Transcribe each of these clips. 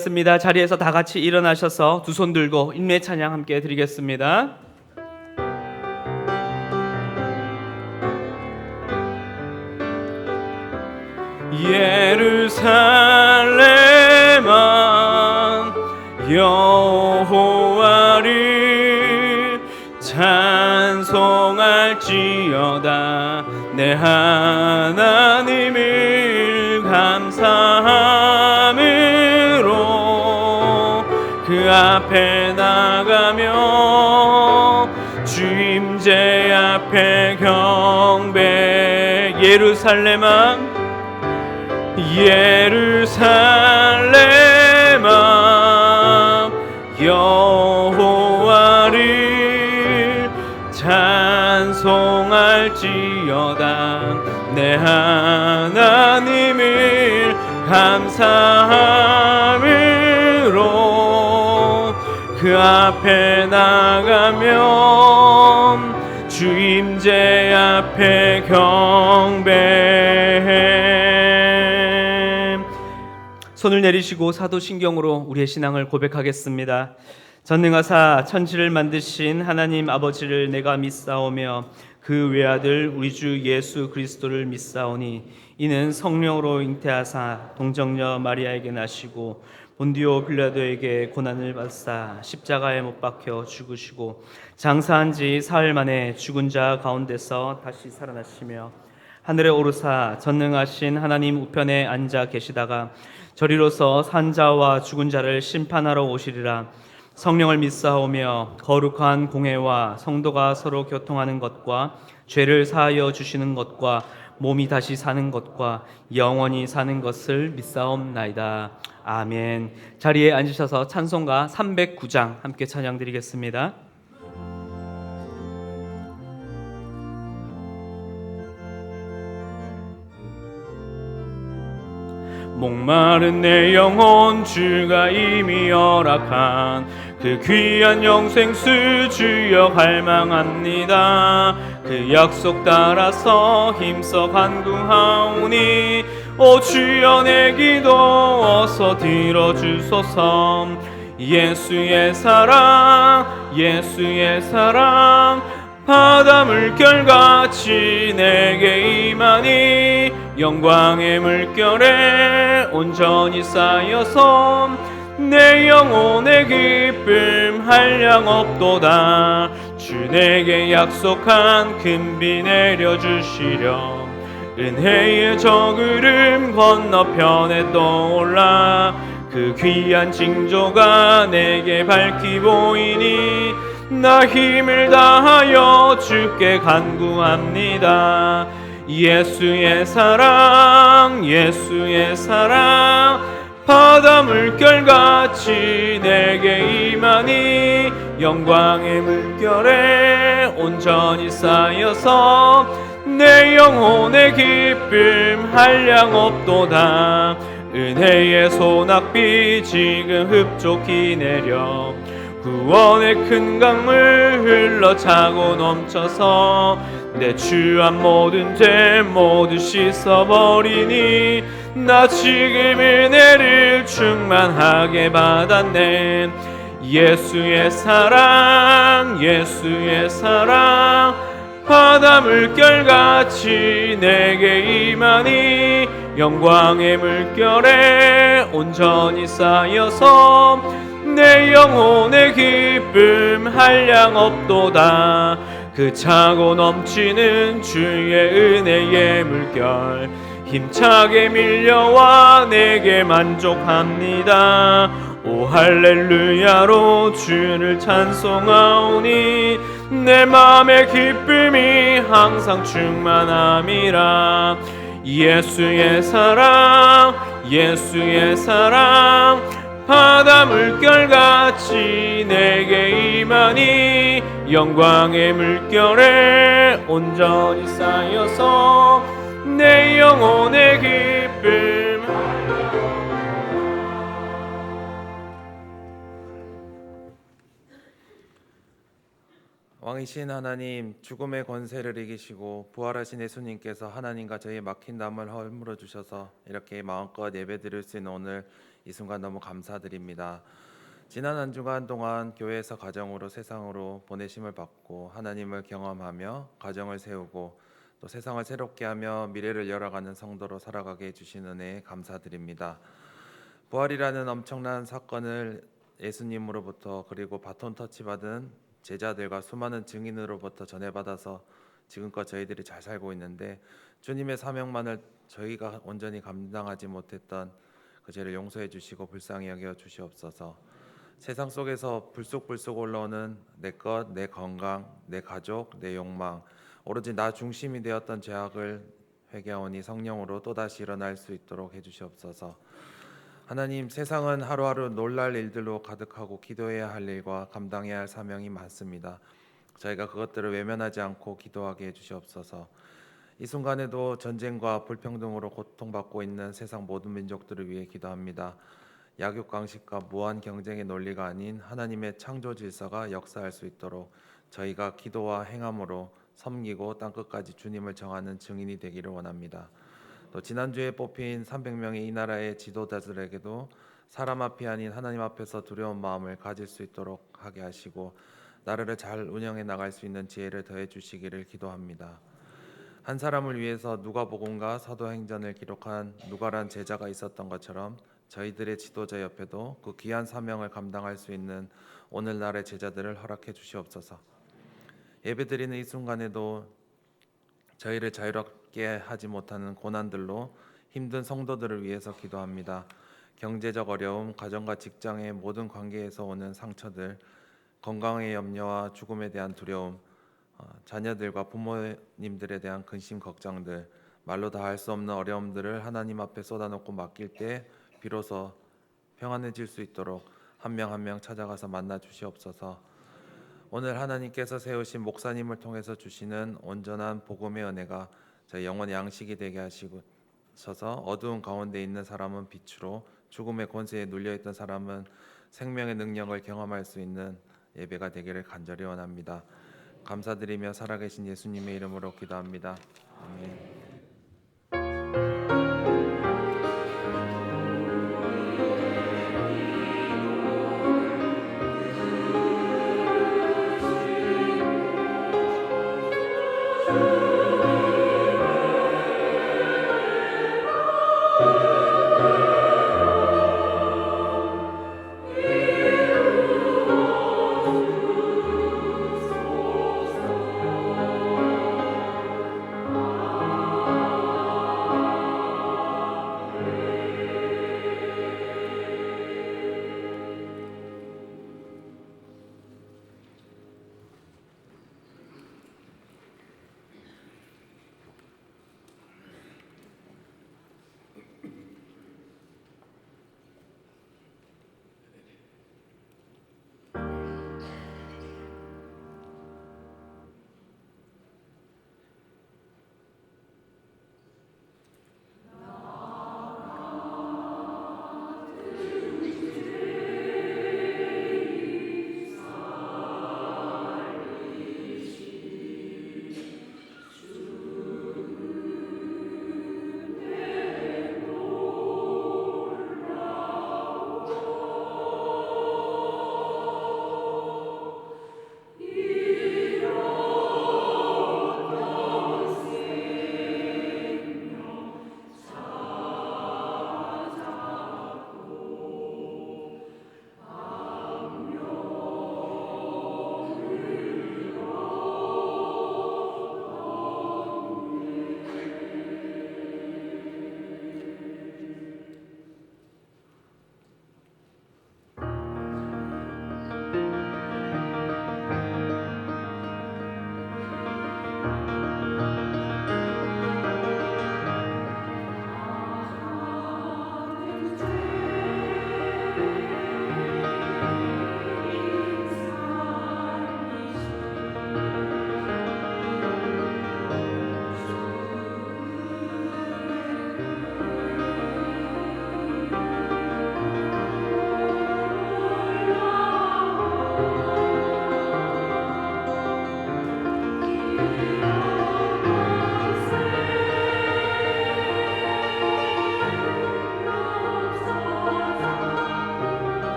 습니다. 자리에서 다 같이 일어나셔서 두 손 들고 인내 찬양 함께 드리겠습니다. 예루살렘아 여호와를 찬송할지어다. 내 하나님을 감사함으로 그 앞에 나가며 주임제 앞에 경배. 예루살렘아 예루살렘아 여호와를 찬송할지어다. 내 하나님을 감사함으로 그 앞에 나가면 주임제 앞에 경배해. 손을 내리시고 사도신경으로 우리의 신앙을 고백하겠습니다. 전능하사 천지를 만드신 하나님 아버지를 내가 믿사오며 그 외아들 우리 주 예수 그리스도를 믿사오니 이는 성령으로 잉태하사 동정녀 마리아에게 나시고 본디오 빌라도에게 고난을 받사 십자가에 못 박혀 죽으시고 장사한 지 사흘 만에 죽은 자 가운데서 다시 살아나시며 하늘에 오르사 전능하신 하나님 우편에 앉아 계시다가 저리로서 산 자와 죽은 자를 심판하러 오시리라. 성령을 믿사오며 거룩한 공회와 성도가 서로 교통하는 것과 죄를 사하여 주시는 것과 몸이 다시 사는 것과 영원히 사는 것을 믿사옵나이다. 아멘. 자리에 앉으셔서 찬송가 309장 함께 찬양드리겠습니다. 목마른 내 영혼 주가 이미 허락한 그 귀한 영생수 주여 갈망합니다. 그 약속 따라서 힘써 간구하오니 오 주여 내 기도 어서 들어주소서. 예수의 사랑 예수의 사랑 바다 물결같이 내게 임하니 영광의 물결에 온전히 쌓여서 내 영혼의 기쁨 한량 없도다. 주 내게 약속한 금비 내려주시려 은혜의 저구름 건너편에 떠올라 그 귀한 징조가 내게 밝히 보이니 나 힘을 다하여 주께 간구합니다. 예수의 사랑 예수의 사랑 바다 물결같이 내게 임하니 영광의 물결에 온전히 쌓여서 내 영혼의 기쁨 한량 없도다. 은혜의 소낙비 지금 흡족히 내려 구원의 큰 강물 흘러 차고 넘쳐서 내 주한 모든 죄 모두 씻어버리니 나 지금 은혜를 충만하게 받았네. 예수의 사랑 예수의 사랑 바다 물결같이 내게 임하니 영광의 물결에 온전히 쌓여서 내 영혼의 기쁨 한량 없도다. 그 차고 넘치는 주의 은혜의 물결 힘차게 밀려와 내게 만족합니다. 오 할렐루야로 주를 찬송하오니 내 맘의 기쁨이 항상 충만함이라. 예수의 사랑 예수의 사랑 바다 물결같이 내게 임하니 영광의 물결에 온전히 쌓여서 내 영혼의 기쁨. 왕이신 하나님, 죽음의 권세를 이기시고 부활하신 예수님께서 하나님과 저희의 막힌 담을 허물어 주셔서 이렇게 마음껏 예배드릴 수 있는 오늘 이 순간 너무 감사드립니다. 지난 한 주간 동안 교회에서 가정으로 세상으로 보내심을 받고 하나님을 경험하며 가정을 세우고 또 세상을 새롭게 하며 미래를 열어가는 성도로 살아가게 해주신 은혜에 감사드립니다. 부활이라는 엄청난 사건을 예수님으로부터 그리고 바톤 터치받은 제자들과 수많은 증인으로부터 전해받아서 지금껏 저희들이 잘 살고 있는데 주님의 사명만을 저희가 온전히 감당하지 못했던 그 죄를 용서해 주시고 불쌍히 여겨 주시옵소서. 세상 속에서 불쑥불쑥 올라오는 내 것, 내 건강, 내 가족, 내 욕망, 오로지 나 중심이 되었던 죄악을 회개하오니 성령으로 또다시 일어날 수 있도록 해주시옵소서. 하나님, 세상은 하루하루 놀랄 일들로 가득하고 기도해야 할 일과 감당해야 할 사명이 많습니다. 저희가 그것들을 외면하지 않고 기도하게 해주시옵소서. 이 순간에도 전쟁과 불평등으로 고통받고 있는 세상 모든 민족들을 위해 기도합니다. 약육강식과 무한 경쟁의 논리가 아닌 하나님의 창조 질서가 역사할 수 있도록 저희가 기도와 행함으로 섬기고 땅끝까지 주님을 정하는 증인이 되기를 원합니다. 또 지난주에 뽑힌 300명의 이 나라의 지도자들에게도 사람 앞이 아닌 하나님 앞에서 두려운 마음을 가질 수 있도록 하게 하시고 나라를 잘 운영해 나갈 수 있는 지혜를 더해 주시기를 기도합니다. 한 사람을 위해서 누가복음과 사도행전을 기록한 누가란 제자가 있었던 것처럼 저희들의 지도자 옆에도 그 귀한 사명을 감당할 수 있는 오늘날의 제자들을 허락해 주시옵소서. 예배드리는 이 순간에도 저희를 자유롭게 하지 못하는 고난들로 힘든 성도들을 위해서 기도합니다. 경제적 어려움, 가정과 직장의 모든 관계에서 오는 상처들, 건강의 염려와 죽음에 대한 두려움, 자녀들과 부모님들에 대한 근심 걱정들, 말로 다 할 수 없는 어려움들을 하나님 앞에 쏟아놓고 맡길 때 비로소 평안해질 수 있도록 한 명 한 명 찾아가서 만나 주시옵소서. 오늘 하나님께서 세우신 목사님을 통해서 주시는 온전한 복음의 은혜가 저희 영혼의 양식이 되게 하시고서 어두운 가운데 있는 사람은 빛으로 죽음의 권세에 눌려있던 사람은 생명의 능력을 경험할 수 있는 예배가 되기를 간절히 원합니다. 감사드리며 살아계신 예수님의 이름으로 기도합니다. 아멘.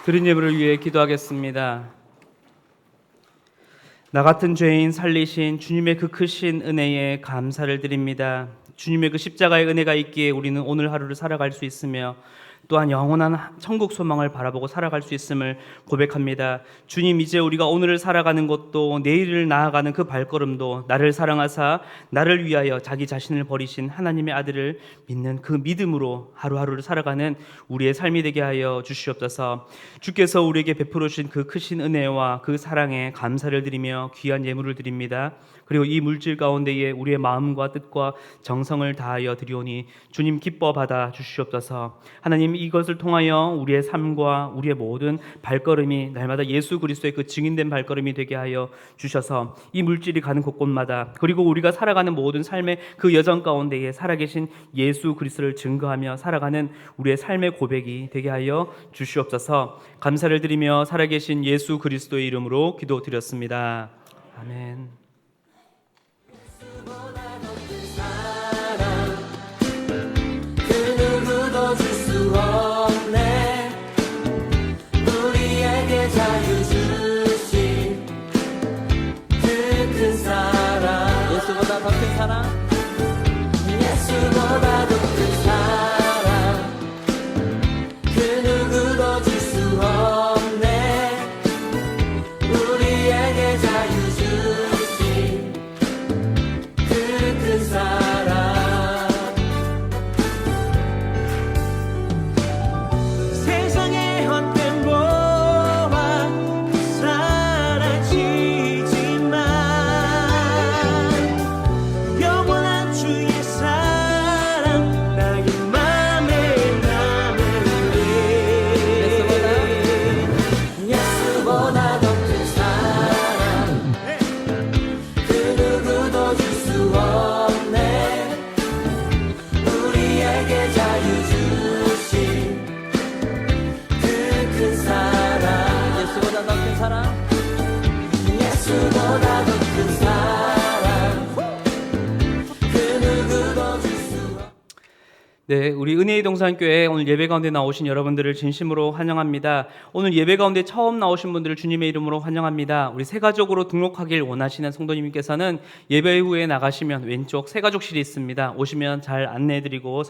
드린 예물을 위해 기도하겠습니다. 나 같은 죄인 살리신 주님의 그 크신 은혜에 감사를 드립니다. 주님의 그 십자가의 은혜가 있기에 우리는 오늘 하루를 살아갈 수 있으며 또한 영원한 천국 소망을 바라보고 살아갈 수 있음을 고백합니다. 주님, 이제 우리가 오늘을 살아가는 것도 내일을 나아가는 그 발걸음도 나를 사랑하사 나를 위하여 자기 자신을 버리신 하나님의 아들을 믿는 그 믿음으로 하루하루를 살아가는 우리의 삶이 되게 하여 주시옵소서. 주께서 우리에게 베풀어 주신 그 크신 은혜와 그 사랑에 감사를 드리며 귀한 예물을 드립니다. 그리고 이 물질 가운데에 우리의 마음과 뜻과 정성을 다하여 드리오니 주님 기뻐 받아 주시옵소서. 하나님, 이것을 통하여 우리의 삶과 우리의 모든 발걸음이 날마다 예수 그리스도의 그 증인된 발걸음이 되게 하여 주셔서 이 물질이 가는 곳곳마다, 그리고 우리가 살아가는 모든 삶의 그 여정 가운데에 살아계신 예수 그리스도를 증거하며 살아가는 우리의 삶의 고백이 되게 하여 주시옵소서. 감사를 드리며 살아계신 예수 그리스도의 이름으로 기도드렸습니다. 아멘. 우리에게 자유 주신 그 큰 사랑, 예수보다 더 큰 사랑, 예수보다 더 큰 사랑, 그 누구도 줄 수 없네. 우리에게 자유 주신 그 큰 사랑. 세상의 헛된 보화 사라지지만 영원한 주의 사랑 나의 맘에 남으리. 예수보다 더 큰 사랑, 그 누구도 줄 수 없네. 우리에게 자유 주신 그 큰 사랑, 예수보다 더 큰 사랑, 예수보다 더 큰 사랑, 그 누구도 줄 수 없네. 네, 우리 은혜의 동산교회 오늘 예배 가운데 나오신 여러분들을 진심으로 환영합니다. 오늘 예배 가운데 처음 나오신 분들을 주님의 이름으로 환영합니다. 우리 새가족으로 등록하길 원하시는 성도님께서는 예배 후에 나가시면 왼쪽 새가족실이 있습니다. 오시면 잘 안내해드리고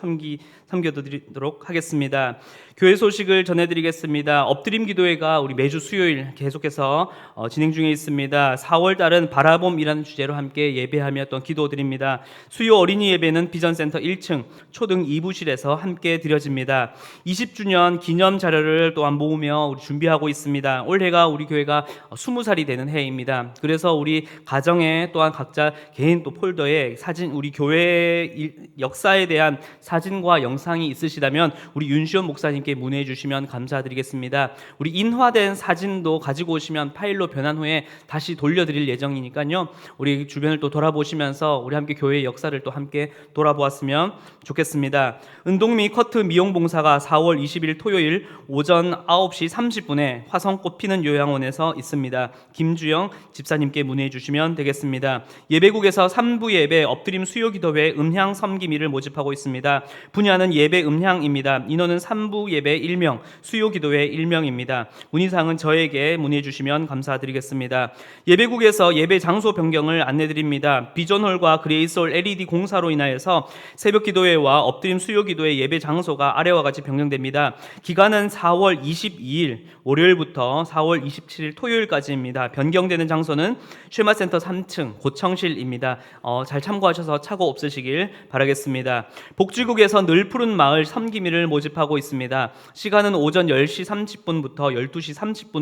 섬겨드리도록 하겠습니다. 교회 소식을 전해드리겠습니다. 엎드림 기도회가 우리 매주 수요일 계속해서 진행 중에 있습니다. 4월 달은 바라봄이라는 주제로 함께 예배하며 또 기도드립니다. 수요 어린이 예배는 비전센터 1층 초등 2부실에서 함께 드려집니다. 20주년 기념 자료를 또한 모으며 우리 준비하고 있습니다. 올해가 우리 교회가 20살이 되는 해입니다. 그래서 우리 가정에 또한 각자 개인 또 폴더에 사진, 우리 교회 역사에 대한 사진과 영상이 있으시다면 우리 윤시원 목사님께 문의해 주시면 감사드리겠습니다. 우리 인화된 사진도 가지고 오시면 파일로 변한 후에 다시 돌려드릴 예정이니까요. 우리 주변을 또 돌아보시면서 우리 함께 교회의 역사를 또 함께 돌아보았으면 좋겠습니다. 은동 및 커트 미용 봉사가 4월 20일 토요일 오전 9시 30분에 화성꽃 피는 요양원에서 있습니다. 김주영 집사님께 문의해 주시면 되겠습니다. 예배국에서 3부 예배 엎드림 수요 기도회 음향 섬기미를 모집하고 있습니다. 분야는 예배 음향입니다. 인원은 3부 예배 1명, 수요 기도회 1명입니다. 문의사항은 저에게 문의해 주시면 감사드리겠습니다. 예배국에서 예배 장소 변경을 안내드립니다. 비전홀과 그레이스홀 LED 공사로 인하여서 새벽 기도회와 엎드림 수요 기도회 예배 장소가 아래와 같이 변경됩니다. 기간은 4월 22일 월요일부터 4월 27일 토요일까지입니다. 변경되는 장소는 쉐마센터 3층 고청실입니다. 잘 참고하셔서 착오 없으시길 바라겠습니다. 복지국에서 늘푸른 마을 섬기미를 모집하고 있습니다. 시간은 오전 10시 30분부터 12시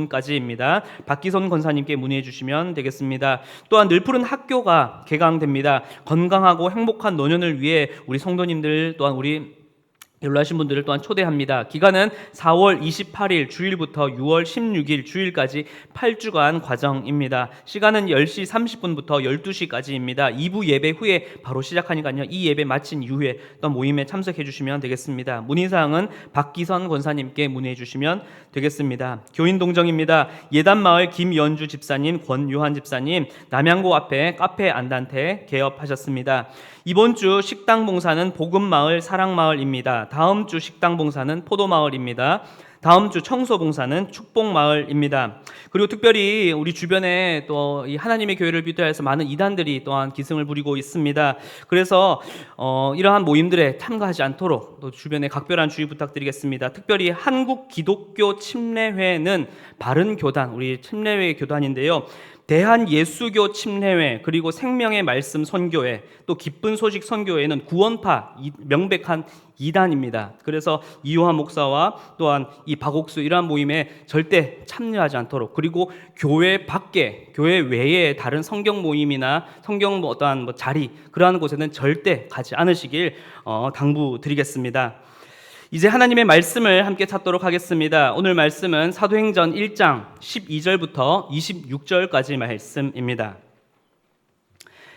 30분까지입니다. 박기선 권사님께 문의해 주시면 되겠습니다. 또한 늘푸른 학교가 개강됩니다. 건강하고 행복한 노년을 위해 우리 성도님들 또한 우리 연락하신 분들을 또한 초대합니다. 기간은 4월 28일 주일부터 6월 16일 주일까지 8주간 과정입니다. 시간은 10시 30분부터 12시까지입니다. 2부 예배 후에 바로 시작하니까요. 이 예배 마친 이후에 또 모임에 참석해 주시면 되겠습니다. 문의사항은 박기선 권사님께 문의해 주시면 되겠습니다. 교인 동정입니다. 예단마을 김연주 집사님, 권요한 집사님, 남양고 앞에 카페 안단테 개업하셨습니다. 이번 주 식당 봉사는 복음마을 사랑마을입니다. 다음 주 식당 봉사는 포도마을입니다. 다음 주 청소봉사는 축복마을입니다. 그리고 특별히 우리 주변에 또 이 하나님의 교회를 비롯해서 많은 이단들이 또한 기승을 부리고 있습니다. 그래서 이러한 모임들에 참가하지 않도록 또 주변에 각별한 주의 부탁드리겠습니다. 특별히 한국 기독교 침례회는 바른 교단, 우리 침례회 교단인데요. 대한예수교 침례회, 그리고 생명의 말씀 선교회, 또 기쁜 소식 선교회는 구원파 명백한 이단입니다. 그래서 이호한 목사와 또한 이 박옥수 이러한 모임에 절대 참여하지 않도록, 그리고 교회 밖에, 교회 외에 다른 성경 모임이나 성경 어떠한 자리, 그러한 곳에는 절대 가지 않으시길 당부드리겠습니다. 이제 하나님의 말씀을 함께 찾도록 하겠습니다. 오늘 말씀은 사도행전 1장 12절부터 26절까지 말씀입니다.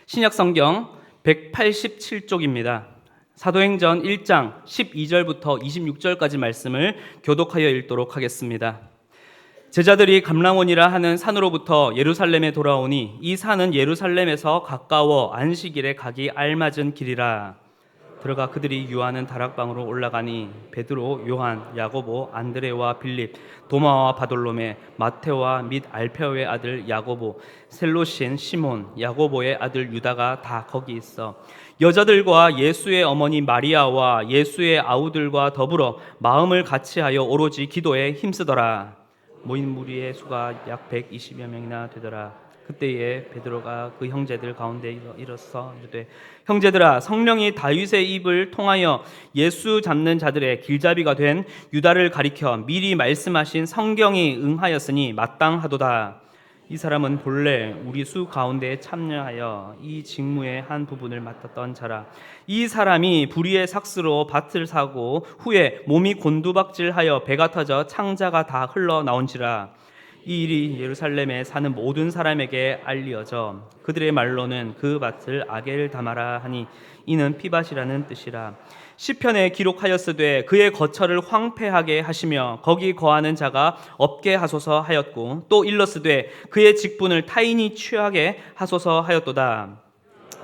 신약성경 187쪽입니다. 사도행전 1장 12절부터 26절까지 말씀을 교독하여 읽도록 하겠습니다. 제자들이 감람원이라 하는 산으로부터 예루살렘에 돌아오니 이 산은 예루살렘에서 가까워 안식일에 가기 알맞은 길이라. 들어가 그들이 유하는 다락방으로 올라가니 베드로, 요한, 야고보, 안드레와 빌립, 도마와 바돌로메, 마테오와 및 알페오의 아들 야고보, 셀로신 시몬, 야고보의 아들 유다가 다 거기 있어 여자들과 예수의 어머니 마리아와 예수의 아우들과 더불어 마음을 같이하여 오로지 기도에 힘쓰더라. 모인 무리의 수가 약 120여 명이나 되더라. 그때에 베드로가 그 형제들 가운데 일어서 이르되 형제들아, 성령이 다윗의 입을 통하여 예수 잡는 자들의 길잡이가 된 유다를 가리켜 미리 말씀하신 성경이 응하였으니 마땅하도다. 이 사람은 본래 우리 수 가운데 참여하여 이 직무의 한 부분을 맡았던 자라. 이 사람이 불의의 삭스로 밭을 사고 후에 몸이 곤두박질하여 배가 터져 창자가 다 흘러나온지라. 이 일이 예루살렘에 사는 모든 사람에게 알려져 그들의 말로는 그 밭을 아겔 다마라 하니 이는 피밭이라는 뜻이라. 시편에 기록하였으되 그의 거처를 황폐하게 하시며 거기 거하는 자가 없게 하소서 하였고 또 일렀으되 그의 직분을 타인이 취하게 하소서 하였도다.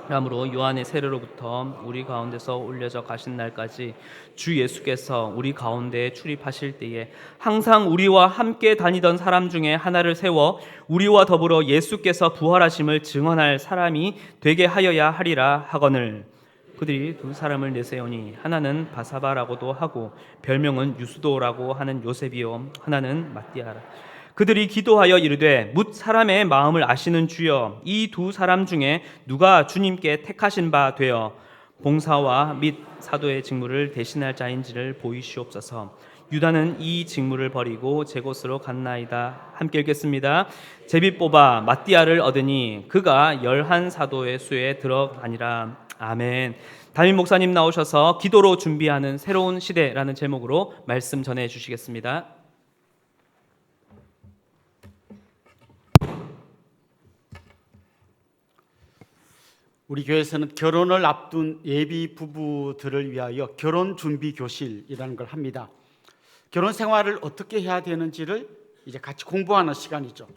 그러므로 요한의 세례로부터 우리 가운데서 올려져 가신 날까지 주 예수께서 우리 가운데에 출입하실 때에 항상 우리와 함께 다니던 사람 중에 하나를 세워 우리와 더불어 예수께서 부활하심을 증언할 사람이 되게 하여야 하리라 하거늘. 그들이 두 사람을 내세우니 하나는 바사바라고도 하고 별명은 유스도라고 하는 요셉이요 하나는 마띠아라. 그들이 기도하여 이르되 뭇 사람의 마음을 아시는 주여, 이 두 사람 중에 누가 주님께 택하신 바 되어 봉사와 및 사도의 직무를 대신할 자인지를 보이시옵소서. 유다는 이 직무를 버리고 제 곳으로 갔나이다. 함께 읽겠습니다. 제비 뽑아 마띠아를 얻으니 그가 11 사도의 수에 들어가니라. 아멘. 담임 목사님 나오셔서 기도로 준비하는 새로운 시대라는 제목으로 말씀 전해 주시겠습니다. 우리 교회에서는 결혼을 앞둔 예비 부부들을 위하여 결혼 준비 교실이라는 걸 합니다. 결혼 생활을 어떻게 해야 되는지를 이제 같이 공부하는 시간이죠.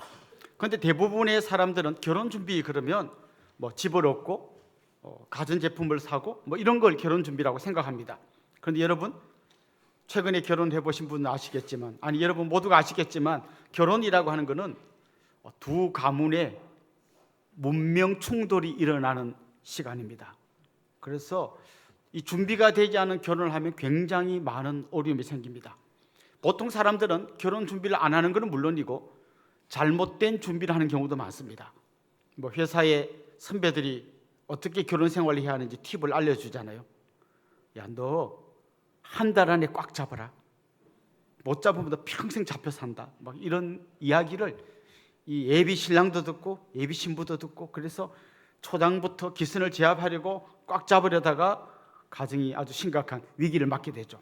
그런데 대부분의 사람들은 결혼 준비 그러면 뭐 집을 얻고 가전제품을 사고 뭐 이런 걸 결혼 준비라고 생각합니다. 그런데 여러분, 최근에 결혼해 보신 분은 아시겠지만, 아니 여러분 모두가 아시겠지만, 결혼이라고 하는 것은 두 가문의 문명 충돌이 일어나는 시간입니다. 그래서 이 준비가 되지 않은 결혼을 하면 굉장히 많은 어려움이 생깁니다. 보통 사람들은 결혼 준비를 안 하는 것은 물론이고 잘못된 준비를 하는 경우도 많습니다. 뭐 회사의 선배들이 어떻게 결혼 생활을 해야 하는지 팁을 알려주잖아요. 야, 너 한 달 안에 꽉 잡아라. 못 잡으면 너 평생 잡혀 산다. 막 이런 이야기를 이 예비 신랑도 듣고 예비 신부도 듣고, 그래서 초장부터 기선을 제압하려고 꽉 잡으려다가 가정이 아주 심각한 위기를 맞게 되죠.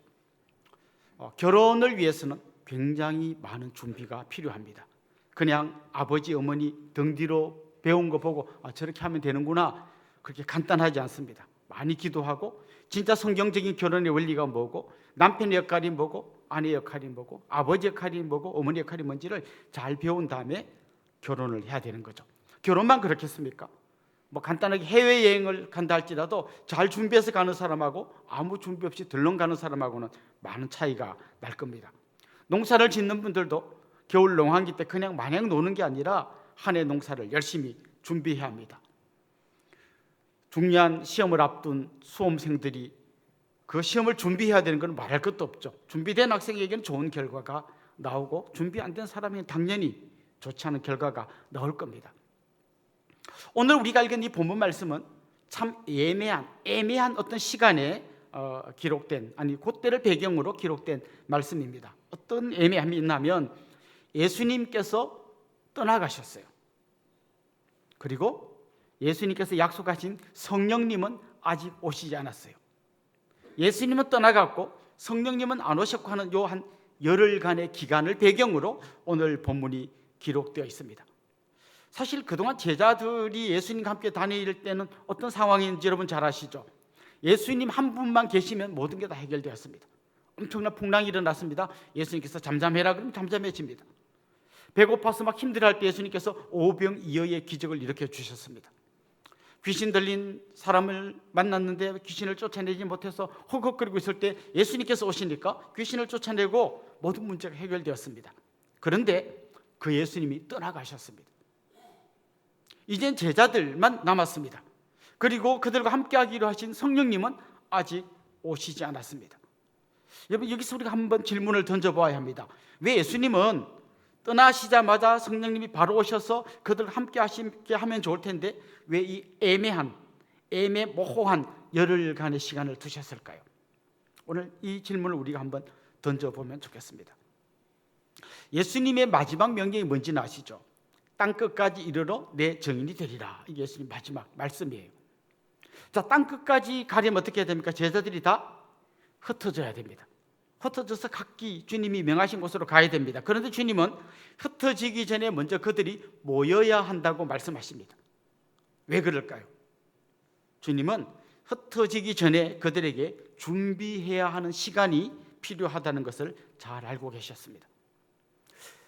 결혼을 위해서는 굉장히 많은 준비가 필요합니다. 그냥 아버지 어머니 등 뒤로 배운 거 보고 저렇게 하면 되는구나, 그렇게 간단하지 않습니다. 많이 기도하고 진짜 성경적인 결혼의 원리가 뭐고, 남편의 역할이 뭐고, 아내 역할이 뭐고, 아버지 역할이 뭐고, 어머니 역할이 뭔지를 잘 배운 다음에 결혼을 해야 되는 거죠. 결혼만 그렇겠습니까? 뭐 간단하게 해외여행을 간다 할지라도 잘 준비해서 가는 사람하고 아무 준비 없이 덜렁 가는 사람하고는 많은 차이가 날 겁니다. 농사를 짓는 분들도 겨울 농한기 때 그냥 마냥 노는 게 아니라 한 해 농사를 열심히 준비해야 합니다. 중요한 시험을 앞둔 수험생들이 그 시험을 준비해야 되는 건 말할 것도 없죠. 준비된 학생에게는 좋은 결과가 나오고 준비 안 된 사람에게는 당연히 좋지 않은 결과가 나올 겁니다. 오늘 우리가 읽은 이 본문 말씀은 참 애매한 어떤 시간에 기록된, 아니 그때를 배경으로 기록된 말씀입니다. 어떤 애매함이 있냐면 예수님께서 떠나가셨어요. 그리고 예수님께서 약속하신 성령님은 아직 오시지 않았어요. 예수님은 떠나갔고 성령님은 안 오셨고 하는 요 한 열흘간의 기간을 배경으로 오늘 본문이 기록되어 있습니다. 사실 그동안 제자들이 예수님과 함께 다닐 때는 어떤 상황인지 여러분 잘 아시죠? 예수님 한 분만 계시면 모든 게 다 해결되었습니다. 엄청난 풍랑이 일어났습니다. 예수님께서 잠잠해라 그러면 잠잠해집니다. 배고파서 막 힘들어할 때 예수님께서 오병이어의 기적을 일으켜 주셨습니다. 귀신 들린 사람을 만났는데 귀신을 쫓아내지 못해서 헉헉거리고 있을 때 예수님께서 오시니까 귀신을 쫓아내고 모든 문제가 해결되었습니다. 그런데 그 예수님이 떠나가셨습니다. 이젠 제자들만 남았습니다. 그리고 그들과 함께 하기로 하신 성령님은 아직 오시지 않았습니다. 여러분, 여기서 우리가 한번 질문을 던져보아야 합니다. 왜 예수님은 떠나시자마자 성령님이 바로 오셔서 그들과 함께 하시게 하면 좋을 텐데 왜 이 애매모호한 열흘간의 시간을 두셨을까요? 오늘 이 질문을 우리가 한번 던져보면 좋겠습니다. 예수님의 마지막 명령이 뭔지는 아시죠? 땅끝까지 이르러 내 증인이 되리라. 이게 예수님 마지막 말씀이에요. 자, 땅끝까지 가려면 어떻게 해야 됩니까? 제자들이 다 흩어져야 됩니다. 흩어져서 각기 주님이 명하신 곳으로 가야 됩니다. 그런데 주님은 흩어지기 전에 먼저 그들이 모여야 한다고 말씀하십니다. 왜 그럴까요? 주님은 흩어지기 전에 그들에게 준비해야 하는 시간이 필요하다는 것을 잘 알고 계셨습니다.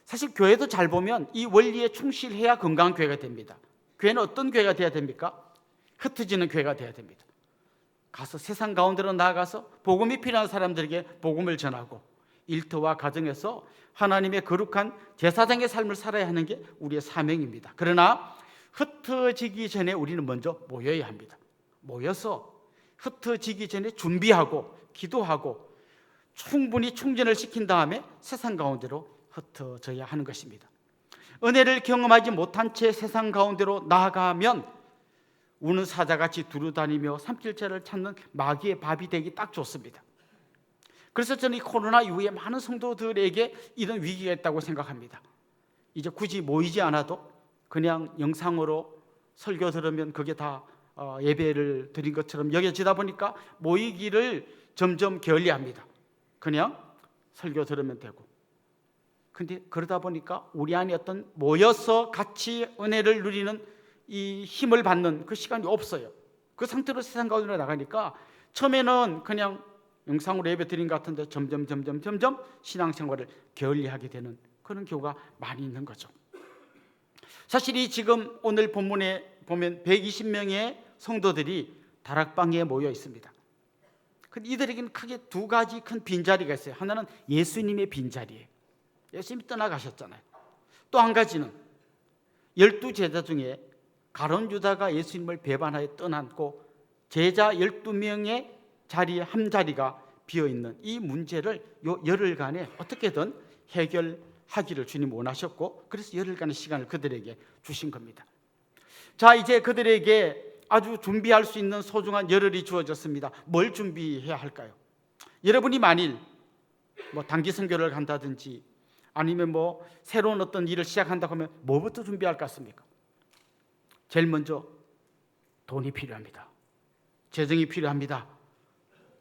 사실 교회도 잘 보면 이 원리에 충실해야 건강한 교회가 됩니다. 교회는 어떤 교회가 돼야 됩니까? 흩어지는 교회가 돼야 됩니다. 가서 세상 가운데로 나아가서 복음이 필요한 사람들에게 복음을 전하고 일터와 가정에서 하나님의 거룩한 제사장의 삶을 살아야 하는 게 우리의 사명입니다. 그러나 흩어지기 전에 우리는 먼저 모여야 합니다. 모여서 흩어지기 전에 준비하고 기도하고 충분히 충전을 시킨 다음에 세상 가운데로 흩어져야 하는 것입니다. 은혜를 경험하지 못한 채 세상 가운데로 나아가면 우는 사자같이 두루다니며 삼킬자를 찾는 마귀의 밥이 되기 딱 좋습니다. 그래서 저는 이 코로나 이후에 많은 성도들에게 이런 위기가 있다고 생각합니다. 이제 굳이 모이지 않아도 그냥 영상으로 설교 들으면 그게 다 예배를 드린 것처럼 여겨지다 보니까 모이기를 점점 게을리합니다. 그냥 설교 들으면 되고. 근데 그러다 보니까 우리 안에 어떤 모여서 같이 은혜를 누리는 이 힘을 받는 그 시간이 없어요. 그 상태로 세상 가운데로 나가니까 처음에는 그냥 영상으로 예배 드린 것 같은데 점점 신앙생활을 게을리하게 되는 그런 경우가 많이 있는 거죠. 사실 이 지금 오늘 본문에 보면 120명의 성도들이 다락방에 모여 있습니다. 근데 이들에게는 크게 두 가지 큰 빈자리가 있어요. 하나는 예수님의 빈자리예요. 예수님이 떠나가셨잖아요. 또 한 가지는 12제자 중에 가룟 유다가 예수님을 배반하여 떠났고 제자 12명의 자리에 한 자리가 비어있는 이 문제를 요 열흘간에 어떻게든 해결하기를 주님 원하셨고 그래서 열흘간의 시간을 그들에게 주신 겁니다. 자, 이제 그들에게 아주 준비할 수 있는 소중한 열흘이 주어졌습니다. 뭘 준비해야 할까요? 여러분이 만일 단기 선교를 간다든지 아니면 새로운 어떤 일을 시작한다고 하면 뭐부터 준비할 것 같습니까? 제일 먼저 돈이 필요합니다. 재정이 필요합니다.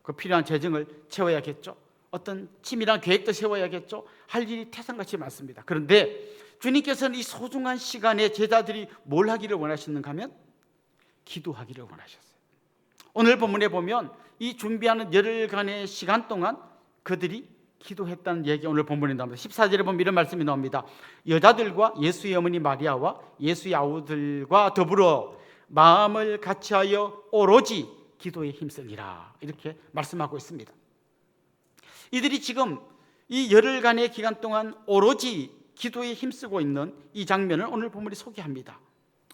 그 필요한 재정을 채워야겠죠. 어떤 치밀한 계획도 세워야겠죠. 할 일이 태산같이 많습니다. 그런데 주님께서는 이 소중한 시간에 제자들이 뭘 하기를 원하시는가 하면 기도하기를 원하셨어요. 오늘 본문에 보면 이 준비하는 열흘간의 시간 동안 그들이 기도했다는 얘기 오늘 본문에 나옵니다. 14절에 보면 이런 말씀이 나옵니다. 여자들과 예수의 어머니 마리아와 예수의 아우들과 더불어 마음을 같이하여 오로지 기도에 힘쓰니라 이렇게 말씀하고 있습니다. 이들이 지금 이 열흘간의 기간 동안 오로지 기도에 힘쓰고 있는 이 장면을 오늘 본문이 소개합니다.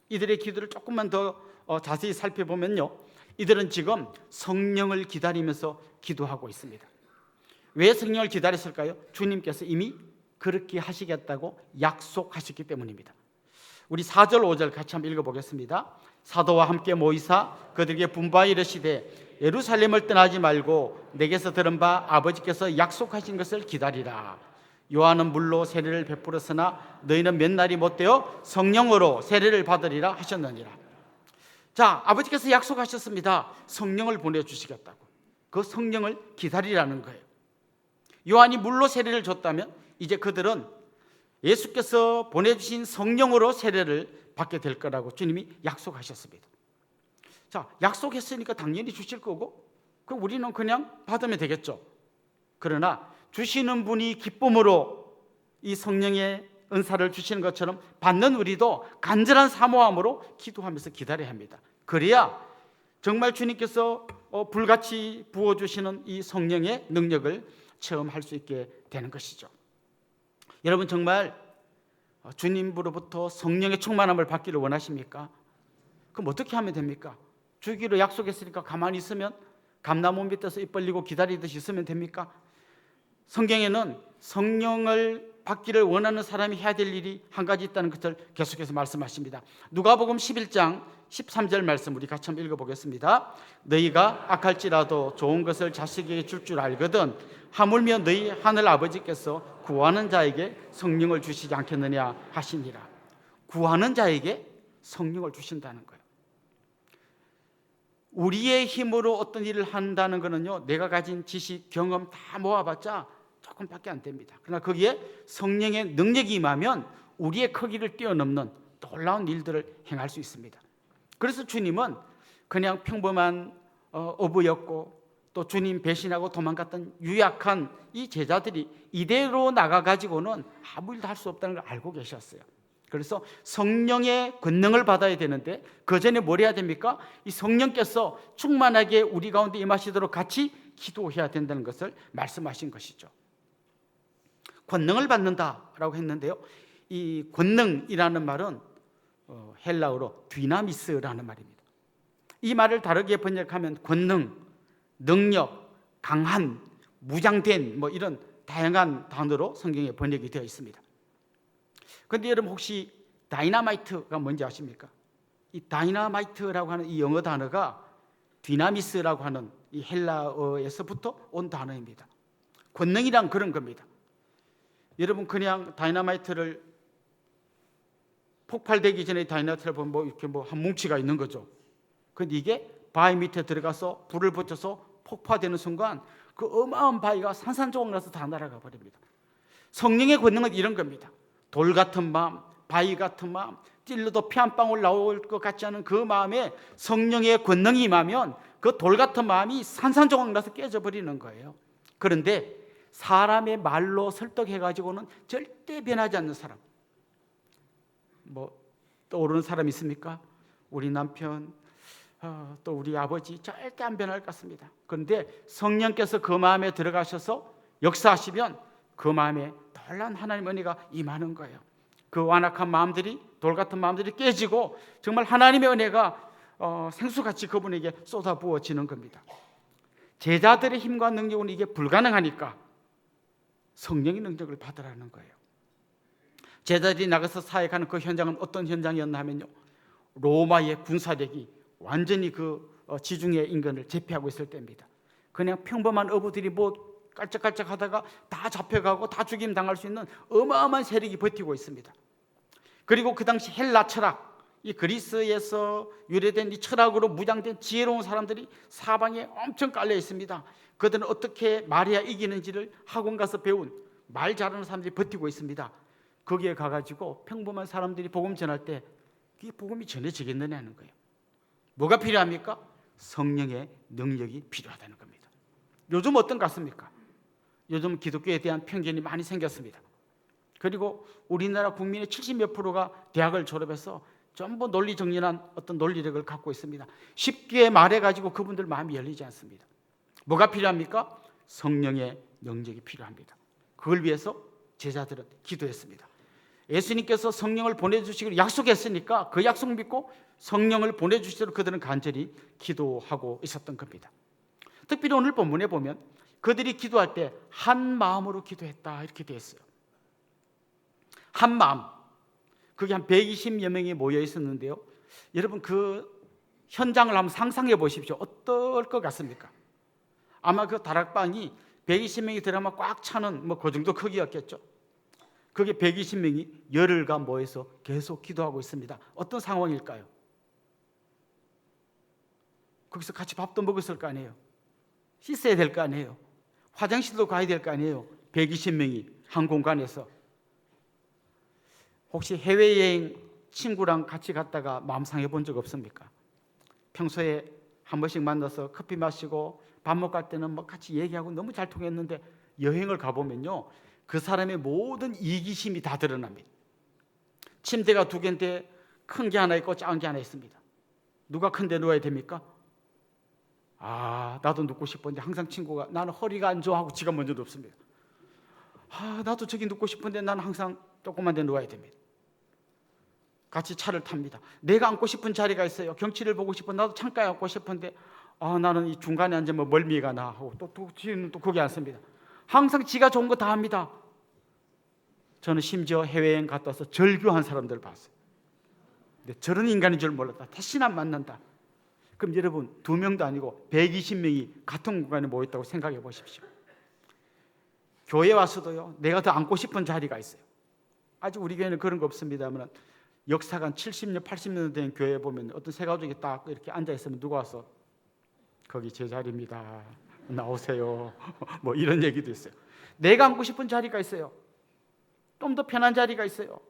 이들의 기도를 조금만 더 자세히 살펴보면요, 이들은 지금 성령을 기다리면서 기도하고 있습니다. 왜 성령을 기다렸을까요? 주님께서 이미 그렇게 하시겠다고 약속하셨기 때문입니다. 우리 4절 5절 같이 한번 읽어보겠습니다. 사도와 함께 모이사 그들에게 분부하여 이르시되 예루살렘을 떠나지 말고 내게서 들은 바 아버지께서 약속하신 것을 기다리라. 요한은 물로 세례를 베풀었으나 너희는 몇 날이 못되어 성령으로 세례를 받으리라 하셨느니라. 자, 아버지께서 약속하셨습니다. 성령을 보내주시겠다고. 그 성령을 기다리라는 거예요. 요한이 물로 세례를 줬다면 이제 그들은 예수께서 보내주신 성령으로 세례를 받게 될 거라고 주님이 약속하셨습니다. 자, 약속했으니까 당연히 주실 거고, 그럼 우리는 그냥 받으면 되겠죠. 그러나 주시는 분이 기쁨으로 이 성령의 은사를 주시는 것처럼 받는 우리도 간절한 사모함으로 기도하면서 기다려야 합니다. 그래야 정말 주님께서 불같이 부어주시는 이 성령의 능력을 체험할 수 있게 되는 것이죠. 여러분, 정말 주님으로부터 성령의 충만함을 받기를 원하십니까? 그럼 어떻게 하면 됩니까? 주기로 약속했으니까 가만히 있으면, 감나무 밑에서 입 벌리고 기다리듯이 있으면 됩니까? 성경에는 성령을 받기를 원하는 사람이 해야 될 일이 한 가지 있다는 것을 계속해서 말씀하십니다. 누가복음 11장 13절 말씀 우리 같이 한번 읽어보겠습니다. 너희가 악할지라도 좋은 것을 자식에게 줄 줄 알거든 하물며 너희 하늘 아버지께서 구하는 자에게 성령을 주시지 않겠느냐 하시니라. 구하는 자에게 성령을 주신다는 거예요. 우리의 힘으로 어떤 일을 한다는 것은요, 내가 가진 지식, 경험 다 모아봤자 조금밖에 안 됩니다. 그러나 거기에 성령의 능력이 임하면 우리의 크기를 뛰어넘는 놀라운 일들을 행할 수 있습니다. 그래서 주님은 그냥 평범한 어부였고, 또 주님 배신하고 도망갔던 유약한 이 제자들이 이대로 나가가지고는 아무 일도 할 수 없다는 걸 알고 계셨어요. 그래서 성령의 권능을 받아야 되는데 그 전에 뭘 해야 됩니까? 이 성령께서 충만하게 우리 가운데 임하시도록 같이 기도해야 된다는 것을 말씀하신 것이죠. 권능을 받는다라고 했는데요, 이 권능이라는 말은 헬라어로 디나미스라는 말입니다. 이 말을 다르게 번역하면 권능, 능력, 강한, 무장된 뭐 이런 다양한 단어로 성경에 번역이 되어 있습니다. 그런데 여러분, 혹시 다이나마이트가 뭔지 아십니까? 이 다이나마이트라고 하는 이 영어 단어가 디나미스라고 하는 이 헬라어에서부터 온 단어입니다. 권능이란 그런 겁니다. 여러분, 그냥 다이나마이트를 폭발되기 전에 다이나마이트를 보면 뭐 이렇게 뭐 한 뭉치가 있는 거죠. 그런데 이게 바위 밑에 들어가서 불을 붙여서 폭파되는 순간 그 어마어마한 바위가 산산조각 나서 다 날아가 버립니다. 성령의 권능은 이런 겁니다. 돌 같은 마음, 바위 같은 마음, 찔러도 피 한 방울 나올 것 같지 않은 그 마음에 성령의 권능이 임하면 그 돌 같은 마음이 산산조각 나서 깨져버리는 거예요. 그런데 사람의 말로 설득해가지고는 절대 변하지 않는 사람, 뭐 떠오르는 사람 있습니까? 우리 남편, 또 우리 아버지 절대 안 변할 것 같습니다. 그런데 성령께서 그 마음에 들어가셔서 역사하시면 그 마음에 놀라운 하나님 은혜가 임하는 거예요. 그 완악한 마음들이, 돌 같은 마음들이 깨지고 정말 하나님의 은혜가 생수같이 그분에게 쏟아부어지는 겁니다. 제자들의 힘과 능력은 이게 불가능하니까 성령의 능력을 받으라는 거예요. 제자들이 나가서 사역하는 그 현장은 어떤 현장이었나 하면요, 로마의 군사력이 완전히 그 지중해 인근을 제패하고 있을 때입니다. 그냥 평범한 어부들이 뭐 깔짝깔짝 하다가 다 잡혀가고 다 죽임 당할 수 있는 어마어마한 세력이 버티고 있습니다. 그리고 그 당시 헬라 철학, 이 그리스에서 유래된 이 철학으로 무장된 지혜로운 사람들이 사방에 엄청 깔려 있습니다. 그들은 어떻게 말해야 이기는지를 학원 가서 배운 말 잘하는 사람들이 버티고 있습니다. 거기에 가가지고 평범한 사람들이 복음 전할 때 그게 복음이 전해지겠느냐는 거예요. 뭐가 필요합니까? 성령의 능력이 필요하다는 겁니다. 요즘 어떤 것 같습니까? 요즘 기독교에 대한 편견이 많이 생겼습니다. 그리고 우리나라 국민의 70몇 %가 대학을 졸업해서 전부 논리정연한 어떤 논리력을 갖고 있습니다. 쉽게 말해가지고 그분들 마음이 열리지 않습니다. 뭐가 필요합니까? 성령의 능력이 필요합니다. 그걸 위해서 제자들은 기도했습니다. 예수님께서 성령을 보내주시기로 약속했으니까 그 약속 믿고 성령을 보내주시도록 그들은 간절히 기도하고 있었던 겁니다. 특별히 오늘 본문에 보면 그들이 기도할 때 한 마음으로 기도했다 이렇게 되어 있어요. 한 마음. 그게 한 120여 명이 모여 있었는데요. 여러분 그 현장을 한번 상상해 보십시오. 어떨 것 같습니까? 아마 그 다락방이 120명이 들어가면 꽉 차는 뭐 그 정도 크기였겠죠. 그게 120명이 열흘가 모여서 계속 기도하고 있습니다. 어떤 상황일까요? 거기서 같이 밥도 먹었을 거 아니에요. 씻어야 될 거 아니에요. 화장실도 가야 될 거 아니에요. 120명이 한 공간에서. 혹시 해외여행 친구랑 같이 갔다가 마음 상해 본 적 없습니까? 평소에 한 번씩 만나서 커피 마시고 밥 먹고 갈 때는 뭐 같이 얘기하고 너무 잘 통했는데 여행을 가보면요, 그 사람의 모든 이기심이 다 드러납니다. 침대가 2개인데 큰 게 하나 있고 작은 게 하나 있습니다. 누가 큰 데 누워야 됩니까? 나도 눕고 싶은데 항상 친구가 나는 허리가 안 좋아 하고 지가 먼저 눕습니다. 나도 저기 눕고 싶은데 나는 항상 조그만 데 누워야 됩니다. 같이 차를 탑니다. 내가 앉고 싶은 자리가 있어요. 경치를 보고 싶은, 나도 창가에 앉고 싶은데 나는 이 중간에 앉으면 멀미가 나 하고 또 지는 또 거기 앉습니다. 항상 지가 좋은 거 다 합니다. 저는 심지어 해외여행 갔다 와서 절규한 사람들 봤어요. 근데 저런 인간인 줄 몰랐다. 다시는 안 만난다. 그럼 여러분 2명도 아니고 120명이 같은 공간에 모였다고 생각해 보십시오. 교회 와서도요, 내가 더 앉고 싶은 자리가 있어요. 아직 우리 교회는 그런 거 없습니다만 역사가 한 70년, 80년 된 교회에 보면 어떤 세 가족이 딱 이렇게 앉아 있으면 누가 와서 거기 제 자리입니다. 나오세요. 뭐 이런 얘기도 있어요. 내가 앉고 싶은 자리가 있어요. 좀 더 편한 자리가 있어요.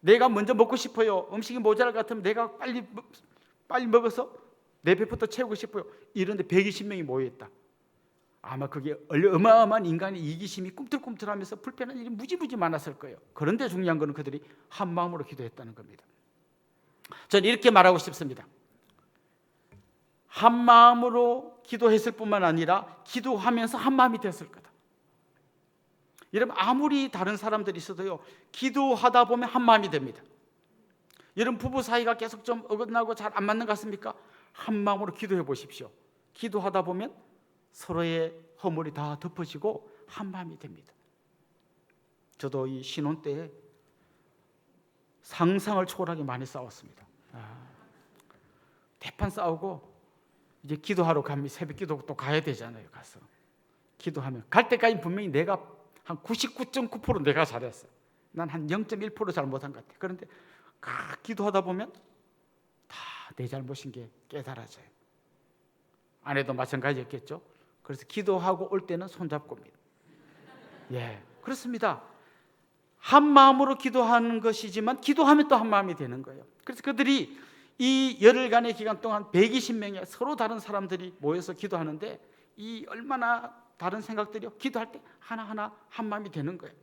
내가 먼저 먹고 싶어요. 음식이 모자랄 것 같으면 내가 빨리 먹어서 내 배부터 채우고 싶어요. 이런데 120명이 모여있다. 아마 그게 어마어마한 인간의 이기심이 꿈틀꿈틀하면서 불편한 일이 무지무지 많았을 거예요. 그런데 중요한 것은 그들이 한 마음으로 기도했다는 겁니다. 저는 이렇게 말하고 싶습니다. 한 마음으로 기도했을 뿐만 아니라 기도하면서 한 마음이 됐을 거다. 여러분 아무리 다른 사람들이 있어도요, 기도하다 보면 한 마음이 됩니다. 여러분 부부 사이가 계속 좀 어긋나고 잘 안 맞는 것 같습니까? 한 마음으로 기도해 보십시오. 기도하다 보면 서로의 허물이 다 덮어지고 한 마음이 됩니다. 저도 이 신혼 때에 상상을 초월하게 많이 싸웠습니다. 대판 싸우고 이제 기도하러 가면 새벽 기도 또 가야 되잖아요. 가서 기도하면 갈 때까지 분명히 내가 한 99.9% 내가 잘했어. 난 한 0.1% 잘못한 것 같아. 그런데 기도하다 보면 다 내 잘못인 게 깨달아져요. 아내도 마찬가지였겠죠. 그래서 기도하고 올 때는 손잡고 옵니다. 예, 그렇습니다. 한 마음으로 기도하는 것이지만 기도하면 또 한 마음이 되는 거예요. 그래서 그들이 이 열흘간의 기간 동안 120명의 서로 다른 사람들이 모여서 기도하는데 이 얼마나 다른 생각들이요, 기도할 때 하나하나 한 마음이 되는 거예요.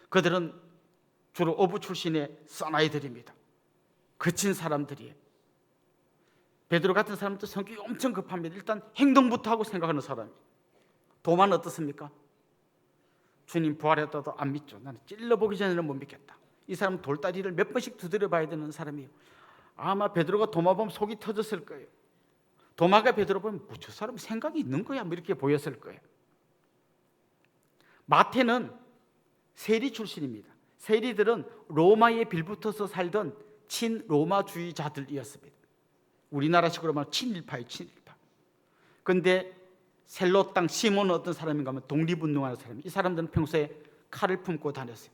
그들은 주로 어부 출신의 사나이들입니다. 거친 사람들이에요. 베드로 같은 사람도 성격이 엄청 급합니다. 일단 행동부터 하고 생각하는 사람이에요. 도마는 어떻습니까? 주님 부활했다도 안 믿죠. 나는 찔러보기 전에는 못 믿겠다. 이 사람은 돌다리를 몇 번씩 두드려 봐야 되는 사람이에요. 아마 베드로가 도마 보면 속이 터졌을 거예요. 도마가 베드로 보면 저 사람 생각이 있는 거야 뭐 이렇게 보였을 거예요. 마태는 세리 출신입니다. 세리들은 로마에 빌붙어서 살던 친로마주의자들이었습니다. 우리나라식으로 말하면 친일파예요. 친일파. 그런데 셀로 땅 시몬은 어떤 사람인가 하면 독립운동하는 사람이에요. 이 사람들은 평소에 칼을 품고 다녔어요.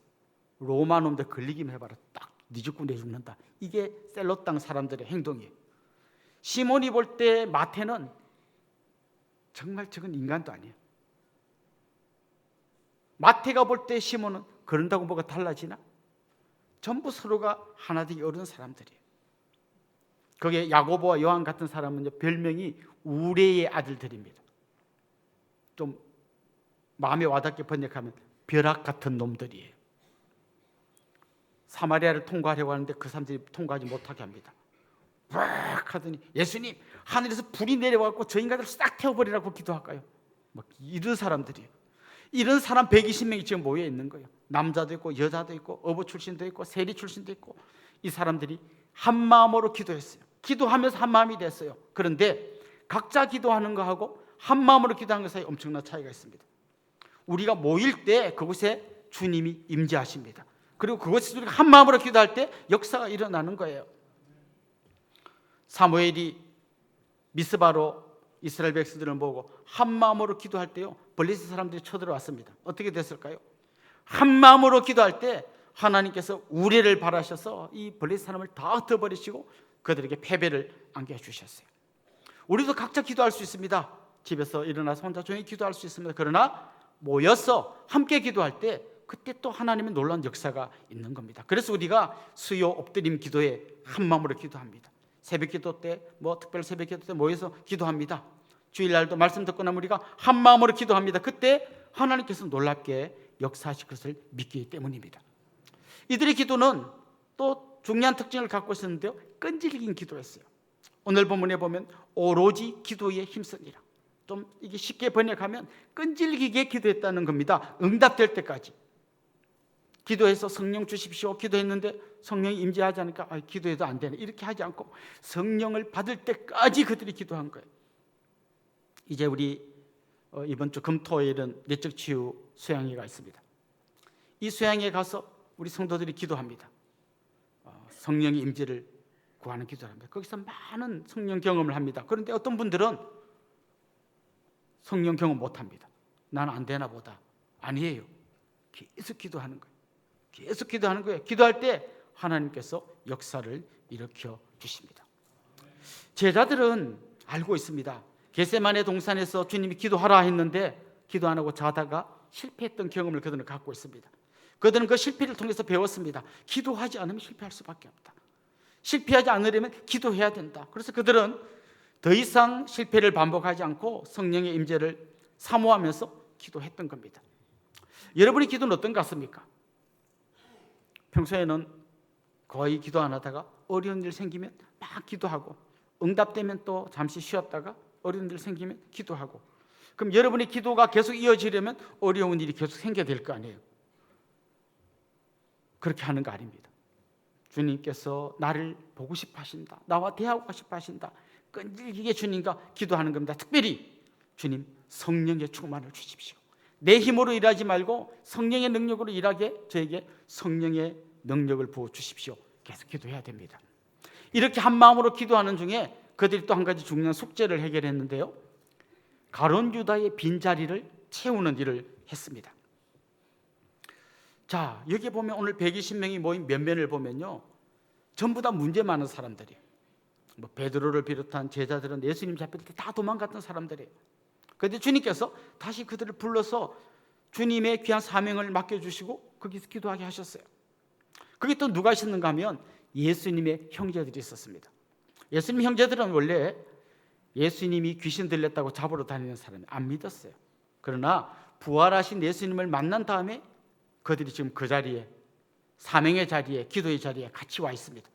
로마 놈들 걸리기만 해봐라. 딱 뒤죽고 내죽는다. 이게 셀로 땅 사람들의 행동이에요. 시몬이 볼 때 마태는 정말 저건 인간도 아니에요. 마태가 볼 때 시몬은 그런다고 뭐가 달라지나? 전부 서로가 하나 되기 어려운 사람들이에요. 거기에 야고보와 요한 같은 사람은 별명이 우레의 아들들입니다. 좀 마음에 와닿게 번역하면 벼락 같은 놈들이에요. 사마리아를 통과하려고 하는데 그 사람들이 통과하지 못하게 합니다. 막 하더니 예수님 하늘에서 불이 내려와서 저 인간들을 싹 태워버리라고 기도할까요? 막 이런 사람들이에요. 이런 사람 120명이 지금 모여 있는 거예요. 남자도 있고 여자도 있고 어부 출신도 있고 세리 출신도 있고, 이 사람들이 한 마음으로 기도했어요. 기도하면서 한 마음이 됐어요. 그런데 각자 기도하는 거하고 한 마음으로 기도하는 것 사이에 엄청난 차이가 있습니다. 우리가 모일 때 그곳에 주님이 임재하십니다. 그리고 그것에서 우리가 한 마음으로 기도할 때 역사가 일어나는 거예요. 사무엘이 미스바로 이스라엘 백성들을 모으고 한 마음으로 기도할 때요, 블레셋 사람들이 쳐들어왔습니다. 어떻게 됐을까요? 한 마음으로 기도할 때 하나님께서 우레를 바라셔서 이 블레셋 사람을 다 흩어버리시고 그들에게 패배를 안겨주셨어요. 우리도 각자 기도할 수 있습니다. 집에서 일어나서 혼자 조용히 기도할 수 있습니다. 그러나 모여서 함께 기도할 때 그때 또 하나님의 놀라운 역사가 있는 겁니다. 그래서 우리가 수요 엎드림 기도에 한 마음으로 기도합니다. 새벽 기도 때, 특별 새벽 기도 때 모여서 기도합니다. 주일날도 말씀 듣고 나면 우리가 한 마음으로 기도합니다. 그때 하나님께서 놀랍게 역사하실 것을 믿기 때문입니다. 이들의 기도는 또 중요한 특징을 갖고 있었는데요, 끈질긴 기도였어요. 오늘 본문에 보면 오로지 기도에 힘쓰니라. 좀 이게 쉽게 번역하면 끈질기게 기도했다는 겁니다. 응답될 때까지. 기도해서 성령 주십시오 기도했는데 성령이 임재하지 않으니까 기도해도 안 되네, 이렇게 하지 않고 성령을 받을 때까지 그들이 기도한 거예요. 이제 우리 이번 주 금토일은 내적 치유 수양회가 있습니다. 이 수양회에 가서 우리 성도들이 기도합니다. 성령의 임재를 구하는 기도를 합니다. 거기서 많은 성령 경험을 합니다. 그런데 어떤 분들은 성령 경험 못합니다. 나는 안 되나 보다. 아니에요. 계속 기도하는 거예요. 계속 기도하는 거예요. 기도할 때 하나님께서 역사를 일으켜 주십니다. 제자들은 알고 있습니다. 겟세마네 동산에서 주님이 기도하라 했는데 기도 안 하고 자다가 실패했던 경험을 그들은 갖고 있습니다. 그들은 그 실패를 통해서 배웠습니다. 기도하지 않으면 실패할 수밖에 없다. 실패하지 않으려면 기도해야 된다. 그래서 그들은 더 이상 실패를 반복하지 않고 성령의 임재를 사모하면서 기도했던 겁니다. 여러분의 기도는 어떤 것 같습니까? 평소에는 거의 기도 안 하다가 어려운 일 생기면 막 기도하고, 응답되면 또 잠시 쉬었다가 어려운 일 생기면 기도하고. 그럼 여러분의 기도가 계속 이어지려면 어려운 일이 계속 생겨야 될 거 아니에요. 그렇게 하는 거 아닙니다. 주님께서 나를 보고 싶어 하신다, 나와 대하고 싶어 하신다, 끈질기게 주님과 기도하는 겁니다. 특별히 주님 성령의 충만을 주십시오. 내 힘으로 일하지 말고 성령의 능력으로 일하게 저에게 성령의 능력을 부어주십시오. 계속 기도해야 됩니다. 이렇게 한 마음으로 기도하는 중에 그들이 또 한 가지 중요한 숙제를 해결했는데요, 가룟 유다의 빈자리를 채우는 일을 했습니다. 자, 여기 보면 오늘 120명이 모인 면면을 보면요, 전부 다 문제 많은 사람들이에요. 베드로를 비롯한 제자들은 예수님 잡힐 때 다 도망갔던 사람들이에요. 그런데 주님께서 다시 그들을 불러서 주님의 귀한 사명을 맡겨주시고 거기서 기도하게 하셨어요. 거기 또 누가 있었는가 하면 예수님의 형제들이 있었습니다. 예수님 형제들은 원래 예수님이 귀신 들렸다고 잡으러 다니는 사람이 안 믿었어요. 그러나 부활하신 예수님을 만난 다음에 그들이 지금 그 자리에, 사명의 자리에, 기도의 자리에 같이 와 있습니다.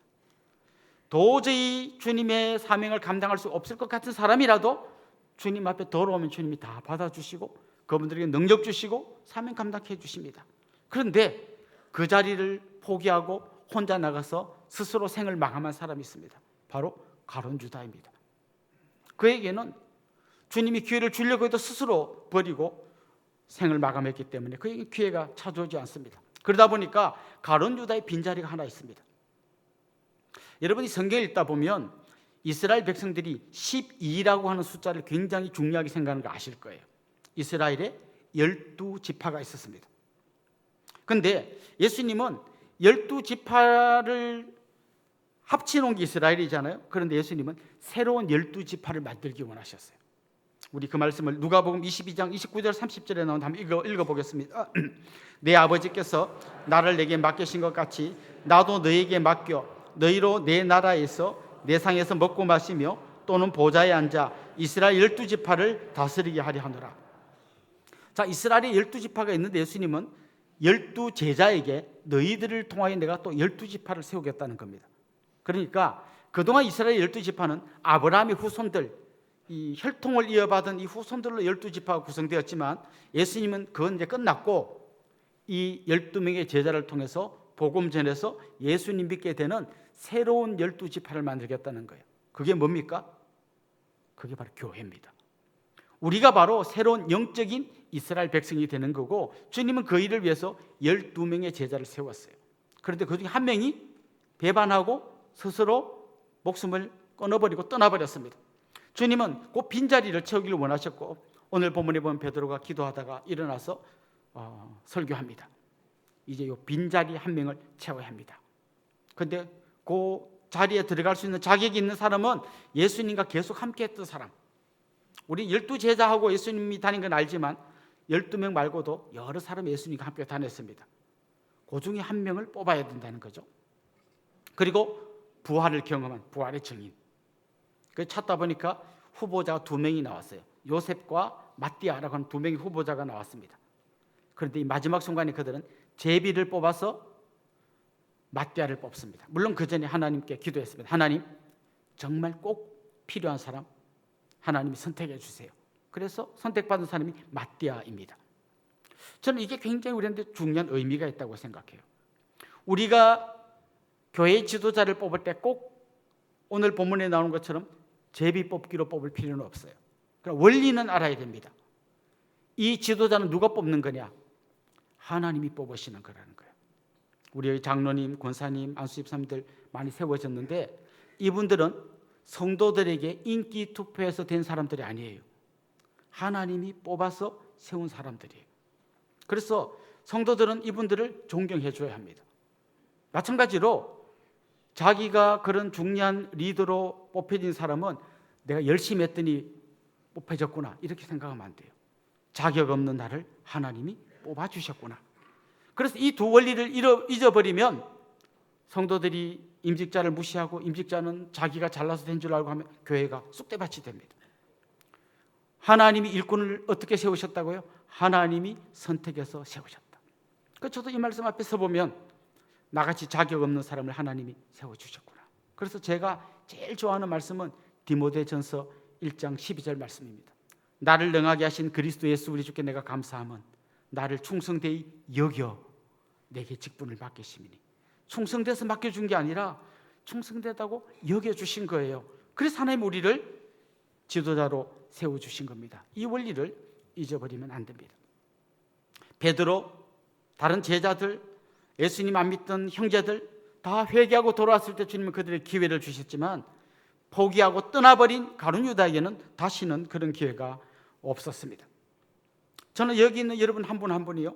도저히 주님의 사명을 감당할 수 없을 것 같은 사람이라도 주님 앞에 돌아오면 주님이 다 받아주시고 그분들에게 능력 주시고 사명 감당해 주십니다. 그런데 그 자리를 포기하고 혼자 나가서 스스로 생을 마감한 사람이 있습니다. 바로 가룟 유다입니다. 그에게는 주님이 기회를 주려고 해도 스스로 버리고 생을 마감했기 때문에 그에게 기회가 찾아오지 않습니다. 그러다 보니까 가룟 유다의 빈자리가 하나 있습니다. 여러분이 성경을 읽다 보면 이스라엘 백성들이 12라고 하는 숫자를 굉장히 중요하게 생각하는 거 아실 거예요. 이스라엘에 12지파가 있었습니다. 그런데 예수님은 12지파를 합치놓은 게 이스라엘이잖아요. 그런데 예수님은 새로운 12지파를 만들기 원하셨어요. 우리 그 말씀을 누가복음 22장 29절 30절에 나온 한번 읽어보겠습니다. 내 아버지께서 나를 내게 맡기신 것 같이 나도 너에게 맡겨 너희로 내 나라에서 내 상에서 먹고 마시며 또는 보좌에 앉아 이스라엘 12지파를 다스리게 하려 하노라. 자, 이스라엘에 12지파가 있는데 예수님은 12제자에게 너희들을 통하여 내가 또 12지파를 세우겠다는 겁니다. 그러니까 그동안 이스라엘 12지파는 아브라함의 후손들, 이 혈통을 이어받은 이 후손들로 12지파가 구성되었지만 예수님은 그건 이제 끝났고 이 12명의 제자를 통해서 복음 전해서 예수님 믿게 되는 새로운 12지파를 만들겠다는 거예요. 그게 뭡니까? 그게 바로 교회입니다. 우리가 바로 새로운 영적인 이스라엘 백성이 되는 거고 주님은 그 일을 위해서 12명의 제자를 세웠어요. 그런데 그 중에 한 명이 배반하고 스스로 목숨을 끊어버리고 떠나버렸습니다. 주님은 그 빈자리를 채우기를 원하셨고 오늘 본문에 보면 베드로가 기도하다가 일어나서 설교합니다. 이제 이 빈자리 한 명을 채워야 합니다. 그런데 그 자리에 들어갈 수 있는 자격이 있는 사람은 예수님과 계속 함께 했던 사람. 우리 12제자하고 예수님이 다닌 건 알지만 12명 말고도 여러 사람 예수님과 함께 다녔습니다. 그 중에 한 명을 뽑아야 된다는 거죠. 그리고 부활을 경험한 부활의 증인. 그 찾다 보니까 후보자가 2명이 나왔어요. 요셉과 마띠아라고 하는 2명의 후보자가 나왔습니다. 그런데 이 마지막 순간에 그들은 제비를 뽑아서 마띠아를 뽑습니다. 물론 그 전에 하나님께 기도했습니다. 하나님, 정말 꼭 필요한 사람 하나님이 선택해 주세요. 그래서 선택받은 사람이 마띠아입니다. 저는 이게 굉장히 우리한테 중요한 의미가 있다고 생각해요. 우리가 교회 지도자를 뽑을 때 꼭 오늘 본문에 나오는 것처럼 제비 뽑기로 뽑을 필요는 없어요. 그러니까 원리는 알아야 됩니다. 이 지도자는 누가 뽑는 거냐? 하나님이 뽑으시는 거라는 거예요. 우리 장로님, 권사님, 안수집사님들 많이 세워졌는데 이분들은 성도들에게 인기 투표해서 된 사람들이 아니에요. 하나님이 뽑아서 세운 사람들이에요. 그래서 성도들은 이분들을 존경해 줘야 합니다. 마찬가지로 자기가 그런 중요한 리더로 뽑혀진 사람은 내가 열심히 했더니 뽑혀졌구나 이렇게 생각하면 안 돼요. 자격 없는 나를 하나님이 뽑아주셨구나. 그래서 이 두 원리를 잊어버리면 성도들이 임직자를 무시하고 임직자는 자기가 잘나서 된 줄 알고 하면 교회가 쑥대밭이 됩니다. 하나님이 일꾼을 어떻게 세우셨다고요? 하나님이 선택해서 세우셨다. 저도 이 말씀 앞에 서보면 나같이 자격 없는 사람을 하나님이 세워주셨구나. 그래서 제가 제일 좋아하는 말씀은 디모데전서 1장 12절 말씀입니다. 나를 능하게 하신 그리스도 예수 우리 주께 내가 감사함은 나를 충성되이 여겨 내게 직분을 맡기심이니. 충성돼서 맡겨준 게 아니라 충성되다고 여겨주신 거예요. 그래서 하나님 우리를 지도자로 세워주신 겁니다. 이 원리를 잊어버리면 안 됩니다. 베드로, 다른 제자들, 예수님 안 믿던 형제들 다 회개하고 돌아왔을 때 주님은 그들에게 기회를 주셨지만 포기하고 떠나버린 가룟 유다에게는 다시는 그런 기회가 없었습니다. 저는 여기 있는 여러분 한 분 한 분이요,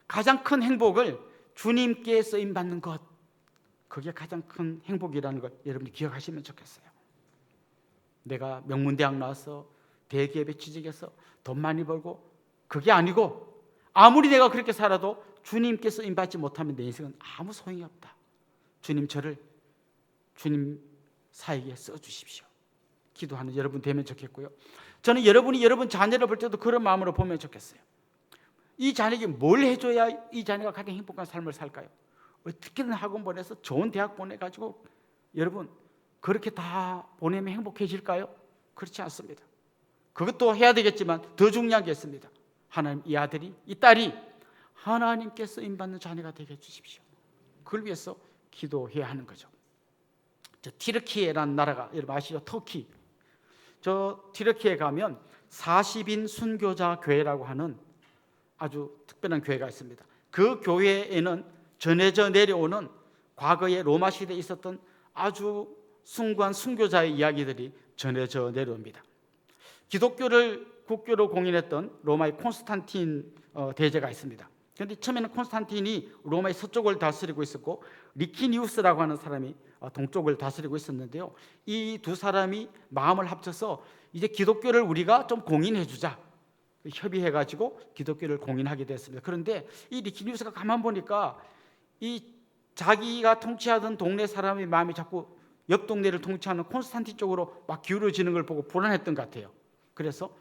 가장 큰 행복을 주님께 쓰임받는 것, 그게 가장 큰 행복이라는 걸 여러분이 기억하시면 좋겠어요. 내가 명문대학 나와서 대기업에 취직해서 돈 많이 벌고 그게 아니고 아무리 내가 그렇게 살아도 주님께 쓰임받지 못하면 내 인생은 아무 소용이 없다. 주님 저를 주님 사에게 써주십시오. 기도하는 여러분 되면 좋겠고요. 저는 여러분이 여러분 자녀를 볼 때도 그런 마음으로 보면 좋겠어요. 이 자녀에게 뭘 해줘야 이 자녀가 가장 행복한 삶을 살까요? 어떻게든 학원 보내서 좋은 대학 보내가지고 여러분 그렇게 다 보내면 행복해질까요? 그렇지 않습니다. 그것도 해야 되겠지만 더 중요한 게 있습니다. 하나님 이 아들이 이 딸이 하나님께 쓰임받는 자녀가 되게 해주십시오. 그걸 위해서 기도해야 하는 거죠. 저 티르키예라는 나라가 여러분 아시죠? 터키. 저 티르키에 가면 40인 순교자 교회라고 하는 아주 특별한 교회가 있습니다. 그 교회에는 전해져 내려오는 과거에 로마 시대에 있었던 아주 숭고한 순교자의 이야기들이 전해져 내려옵니다. 기독교를 국교로 공인했던 로마의 콘스탄틴 대제가 있습니다. 그런데 처음에는 콘스탄틴이 로마의 서쪽을 다스리고 있었고 리키니우스라고 하는 사람이 동쪽을 다스리고 있었는데요. 이 두 사람이 마음을 합쳐서 이제 기독교를 우리가 좀 공인해 주자 협의해가지고 기독교를 공인하게 됐습니다. 그런데 이 리키니우스가 가만 보니까 이 자기가 통치하던 동네 사람의 마음이 자꾸 옆 동네를 통치하는 콘스탄틴 쪽으로 막 기울어지는 걸 보고 불안했던 것 같아요. 그래서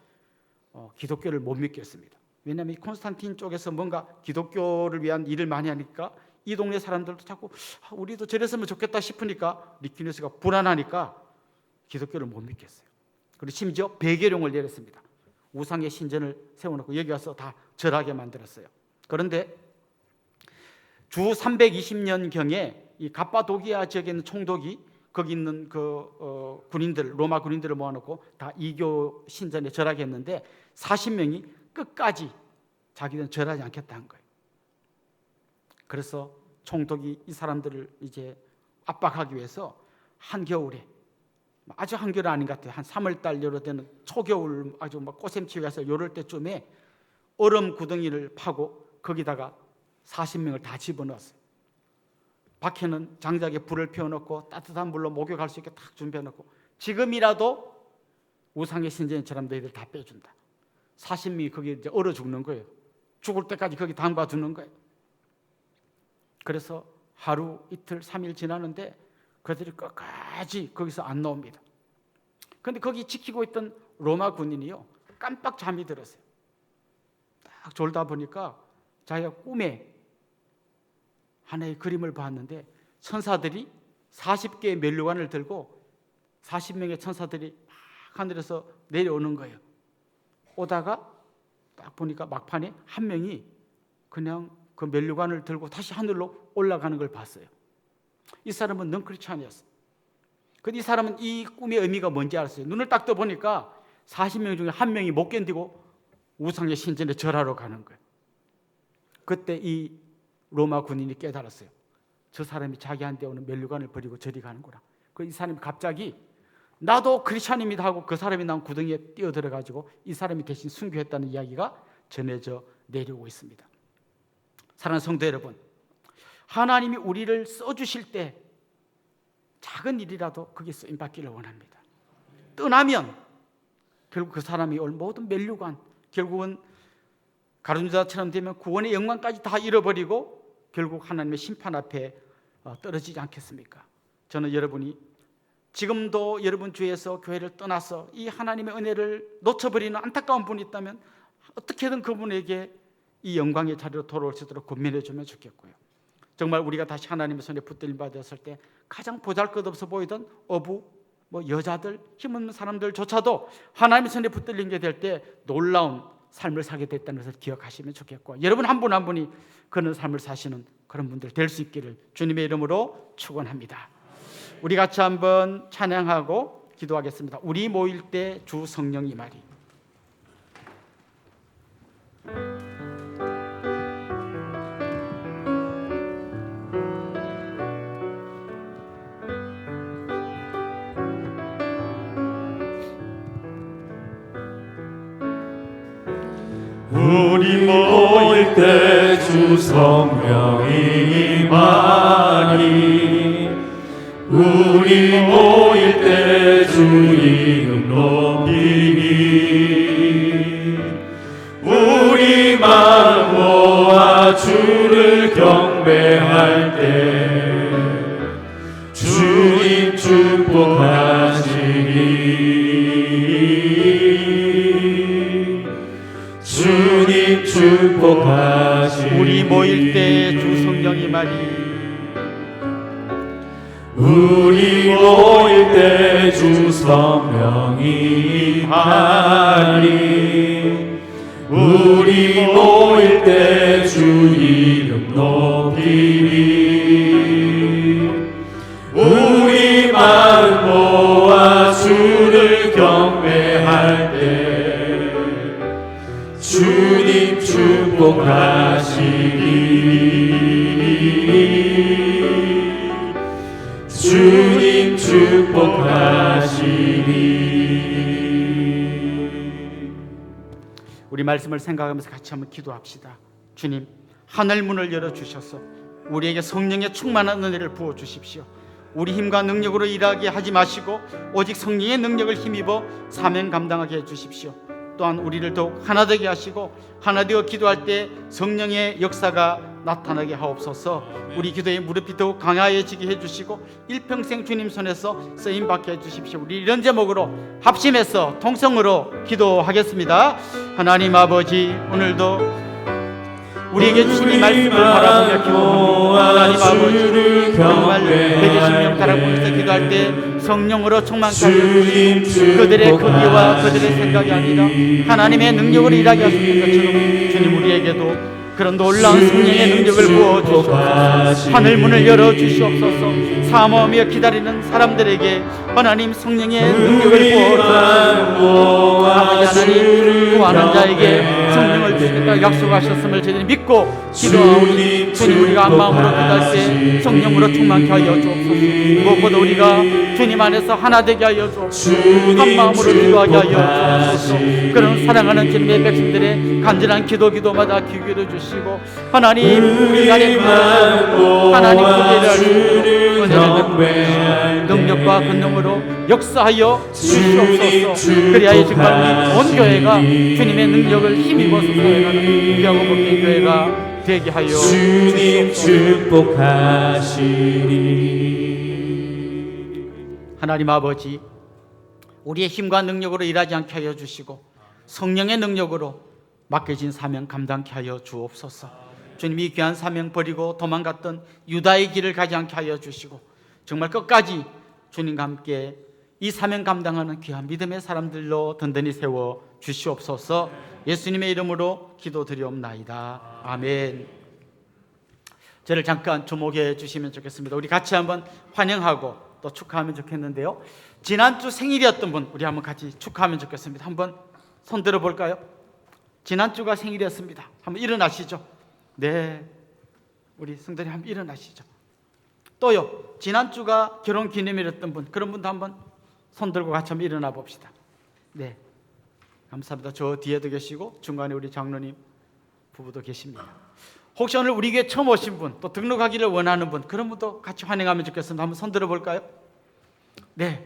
기독교를 못 믿겠습니다. 왜냐하면 이 콘스탄틴 쪽에서 뭔가 기독교를 위한 일을 많이 하니까 이 동네 사람들도 자꾸 우리도 저랬으면 좋겠다 싶으니까 리키니우스가 불안하니까 기독교를 못 믿겠어요. 그리고 심지어 베개룡을 내렸습니다. 우상의 신전을 세워놓고 여기 와서 다 절하게 만들었어요. 그런데 주 320년경에 이 갑바도기아 지역에 있는 총독이 거기 있는 군인들, 로마 군인들을 모아놓고 다 이교 신전에 절하게 했는데 40명이 끝까지 자기들은 절하지 않겠다는 거예요. 그래서 총독이 이 사람들을 이제 압박하기 위해서 한겨울에, 아주 한겨울 아닌 것 같아요. 한 3월달 여로 되는 초겨울, 아주 막 꽃샘추위에서 요럴 때쯤에 얼음 구덩이를 파고 거기다가 40명을 다 집어넣었어요. 밖에는 장작에 불을 피워놓고 따뜻한 물로 목욕할 수 있게 딱 준비해놓고, 지금이라도 우상의 신전처럼 너희들 다 빼준다. 40명이 거기 이제 얼어 죽는 거예요. 죽을 때까지 거기 담가 두는 거예요. 그래서 하루, 이틀, 3일 지나는데 그들이 끝까지 거기서 안 나옵니다. 그런데 거기 지키고 있던 로마 군인이요, 깜빡 잠이 들었어요. 딱 졸다 보니까 자기가 꿈에 하나의 그림을 봤는데 천사들이 40개의 면류관을 들고 40명의 천사들이 막 하늘에서 내려오는 거예요. 오다가 딱 보니까 막판에 한 명이 그냥 그 면류관을 들고 다시 하늘로 올라가는 걸 봤어요. 이 사람은 넌크리스찬이었어요. 근데 이 사람은 이 꿈의 의미가 뭔지 알았어요. 눈을 딱 떠보니까 40명 중에 한 명이 못 견디고 우상의 신전에 절하러 가는 거예요. 그때 이 로마 군인이 깨달았어요. 저 사람이 자기한테 오는 면류관을 버리고 저리 가는구나. 그 이 사람이 갑자기 나도 크리스찬입니다 하고 그 사람이 난 구덩이에 뛰어들어가지고 이 사람이 대신 순교했다는 이야기가 전해져 내려오고 있습니다. 사랑하는 성도 여러분, 하나님이 우리를 써주실 때 작은 일이라도 거기에 쓰임받기를 원합니다. 떠나면 결국 그 사람이 올 모든 면류관, 결국은 가룟유다처럼 되면 구원의 영광까지 다 잃어버리고 결국 하나님의 심판 앞에 떨어지지 않겠습니까? 저는 여러분이 지금도 여러분 주위에서 교회를 떠나서 이 하나님의 은혜를 놓쳐버리는 안타까운 분이 있다면 어떻게든 그분에게 이 영광의 자리로 돌아올 수 있도록 권면해 주면 좋겠고요. 정말 우리가 다시 하나님의 손에 붙들림 받았을 때 가장 보잘것없어 보이던 어부, 여자들, 힘없는 사람들조차도 하나님의 손에 붙들리게 될 때 놀라운 삶을 살게 됐다는 것을 기억하시면 좋겠고, 여러분 한 분 한 분이 그런 삶을 사시는 그런 분들 될 수 있기를 주님의 이름으로 축원합니다. 우리 같이 한번 찬양하고 기도하겠습니다. 우리 모일 때 주 성령 임하리. 우리 모일 때 주 성령이 임하니 우리 모일 때 주 이름 높이니 우리 마음 모아 주를 경배할 때 주님 축복하시니 주님 축복하시니 우리 모일 때 주 성령이 임하리. 우리 모일 때 주 성령이 임하니 우리 모일 때 주 이름 높이니 우리 마음 모아 주를 경배할 때 주님 축복하시니 주님 축복하시니. 우리 말씀을 생각하면서 같이 한번 기도합시다. 주님, 하늘 문을 열어주셔서 우리에게 성령의 충만한 은혜를 부어주십시오. 우리 힘과 능력으로 일하게 하지 마시고 오직 성령의 능력을 힘입어 사명 감당하게 해주십시오. 또한 우리를 더욱 하나 되게 하시고 하나 되어 기도할 때 성령의 역사가 나타나게 하옵소서. 우리 기도의 무릎이 더욱 강하여지게 해주시고 일평생 주님 손에서 쓰임받게 해주십시오. 우리 이런 제목으로 합심해서 통성으로 기도하겠습니다. 하나님 아버지, 오늘도 우리에게 주신 이 말씀을 바라보며 기도합니다. 하나님 아버지 정말 120명 가락봉에서 기도할 때 성령으로 충만케 하여 주시고 그들의 크기와 그들의 생각이 아니라 하나님의 능력으로 일하게 하시는 것처럼 주님 우리에게도 그런 놀라운 성령의 능력을 부어주시옵소서. 하늘 문을 열어주시옵소서. 사모하며 기다리는 사람들에게 하나님 성령의 능력을 부어주시옵소서. 아버지 하나님 구하는 자에게 성령을 주시겠다 약속하셨음을 저희들이 믿고 기도하오니 주님 우리가 한 마음으로 기도할 때 성령으로 충만케 하여 주옵소서. 무엇보다 우리가 주님 안에서 하나 되게 하여 주옵소서. 한 마음으로 기도하게 하여 주옵소서. 그런 사랑하는 주님의 백성들의 간절한 기도마다 귀 기울여 주시고 하나님 우리 안에 하나님 은혜를 능력과 권능으로 역사하여 주시옵소서. 그리하여 정말 우리 온 교회가 주님의 능력을 힘입어서 살아가는 귀하고 복된 교회가 되게 하여 주님 주시옵소서. 축복하시리. 하나님 아버지 우리의 힘과 능력으로 일하지 않게 하여 주시고 성령의 능력으로 맡겨진 사명 감당케 하여 주옵소서. 주님 이 귀한 사명 버리고 도망갔던 유다의 길을 가지 않게 하여 주시고 정말 끝까지 주님과 함께 이 사명 감당하는 귀한 믿음의 사람들로 든든히 세워 주시옵소서. 예수님의 이름으로 기도드리옵나이다. 아멘. 저를 잠깐 주목해 주시면 좋겠습니다. 우리 같이 한번 환영하고 또 축하하면 좋겠는데요. 지난주 생일이었던 분 우리 한번 같이 축하하면 좋겠습니다. 한번 손 들어볼까요? 지난주가 생일이었습니다. 한번 일어나시죠. 네, 우리 성도님 한번 일어나시죠. 또요, 지난주가 결혼기념일이었던 분, 그런 분도 한번 손 들고 같이 한번 일어나 봅시다. 네, 감사합니다. 저 뒤에도 계시고 중간에 우리 장로님 부부도 계십니다. 혹시 오늘 우리 교회 처음 오신 분, 또 등록하기를 원하는 분, 그런 분도 같이 환영하면 좋겠습니다. 한번 손 들어볼까요? 네,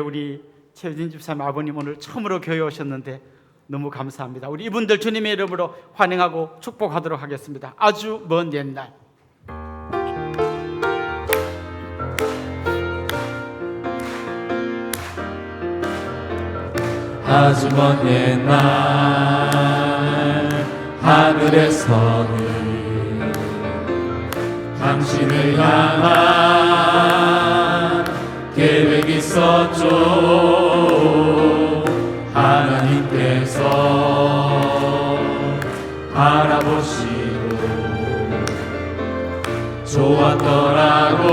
우리 최유진 집사님 아버님 오늘 처음으로 교회 오셨는데 너무 감사합니다. 우리 이분들 주님의 이름으로 환영하고 축복하도록 하겠습니다. 아주 먼 옛날 아주 먼 옛날 하늘에서는 당신을 향한 계획이 있었죠. 하나님께서 바라보시고 좋았더라고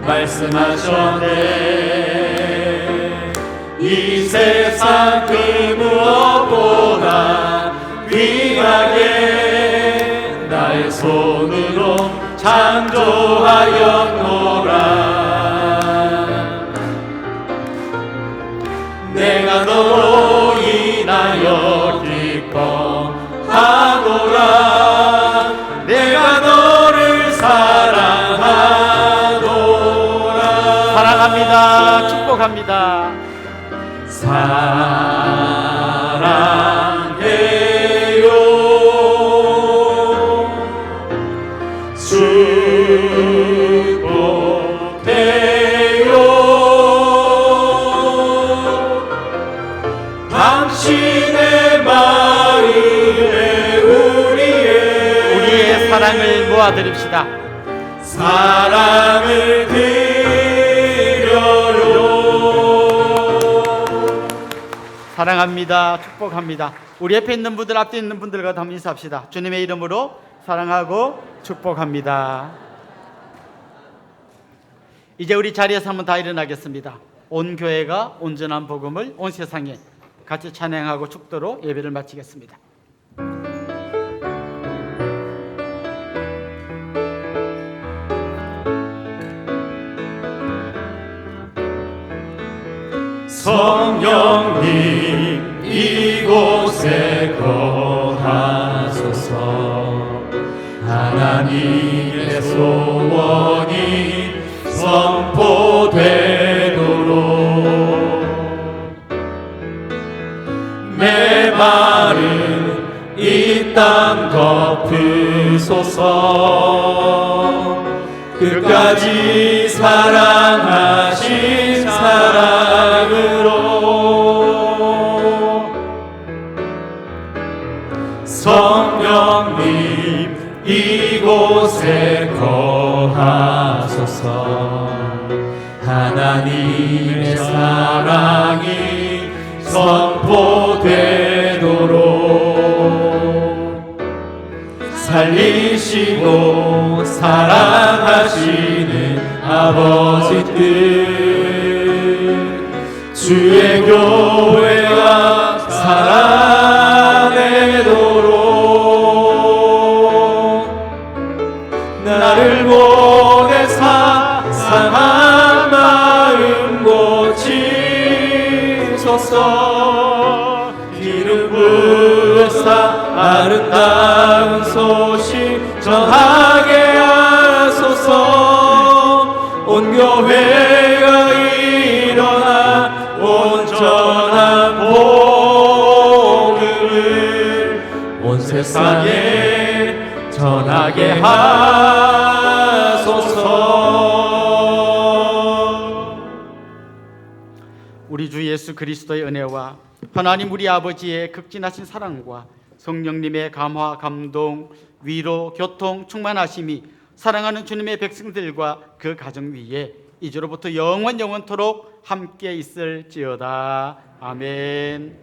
말씀하셨네. 이 세상 그 무엇보다 귀하게 나의 손으로 창조하였노라. 내가 너로 인하여 기뻐하노라. 내가 너를 사랑하노라. 사랑합니다. 축복합니다. 사랑해요. 축복해요. 당신의 마음에 우리의 사랑을 모아드립시다. 사랑을 드려요. 사랑합니다. 축복합니다. 우리 옆에 있는 분들, 앞에 있는 분들과 다 인사합시다. 주님의 이름으로 사랑하고 축복합니다. 이제 우리 자리에서 한번 다 일어나겠습니다. 온 교회가 온전한 복음을 온 세상에 같이 찬양하고 축도로 예배를 마치겠습니다. 성령님 이곳에 거하소서. 하나님의 소원이 선포되도록 메마른 이 땅 덮으소서. 끝까지 사랑하신 사랑으로 성령님 이곳에 거하소서. 하나님의 사랑이 선포되도록 살리시고 사랑하시는 아버지 뜻, 주의 교회가 살아내도록 나를 보내사 상한 마음 고치소서. 기름 부으사 아름다운 소식 전하게 하소서. 온 교회가 일어나 온전한 복음을 온 세상에 전하게 하소서. 우리 주 예수 그리스도의 은혜와 하나님 우리 아버지의 극진하신 사랑과 성령님의 감화, 감동, 위로, 교통, 충만하심이 사랑하는 주님의 백성들과 그 가정 위에 이제로부터 영원토록 함께 있을지어다. 아멘.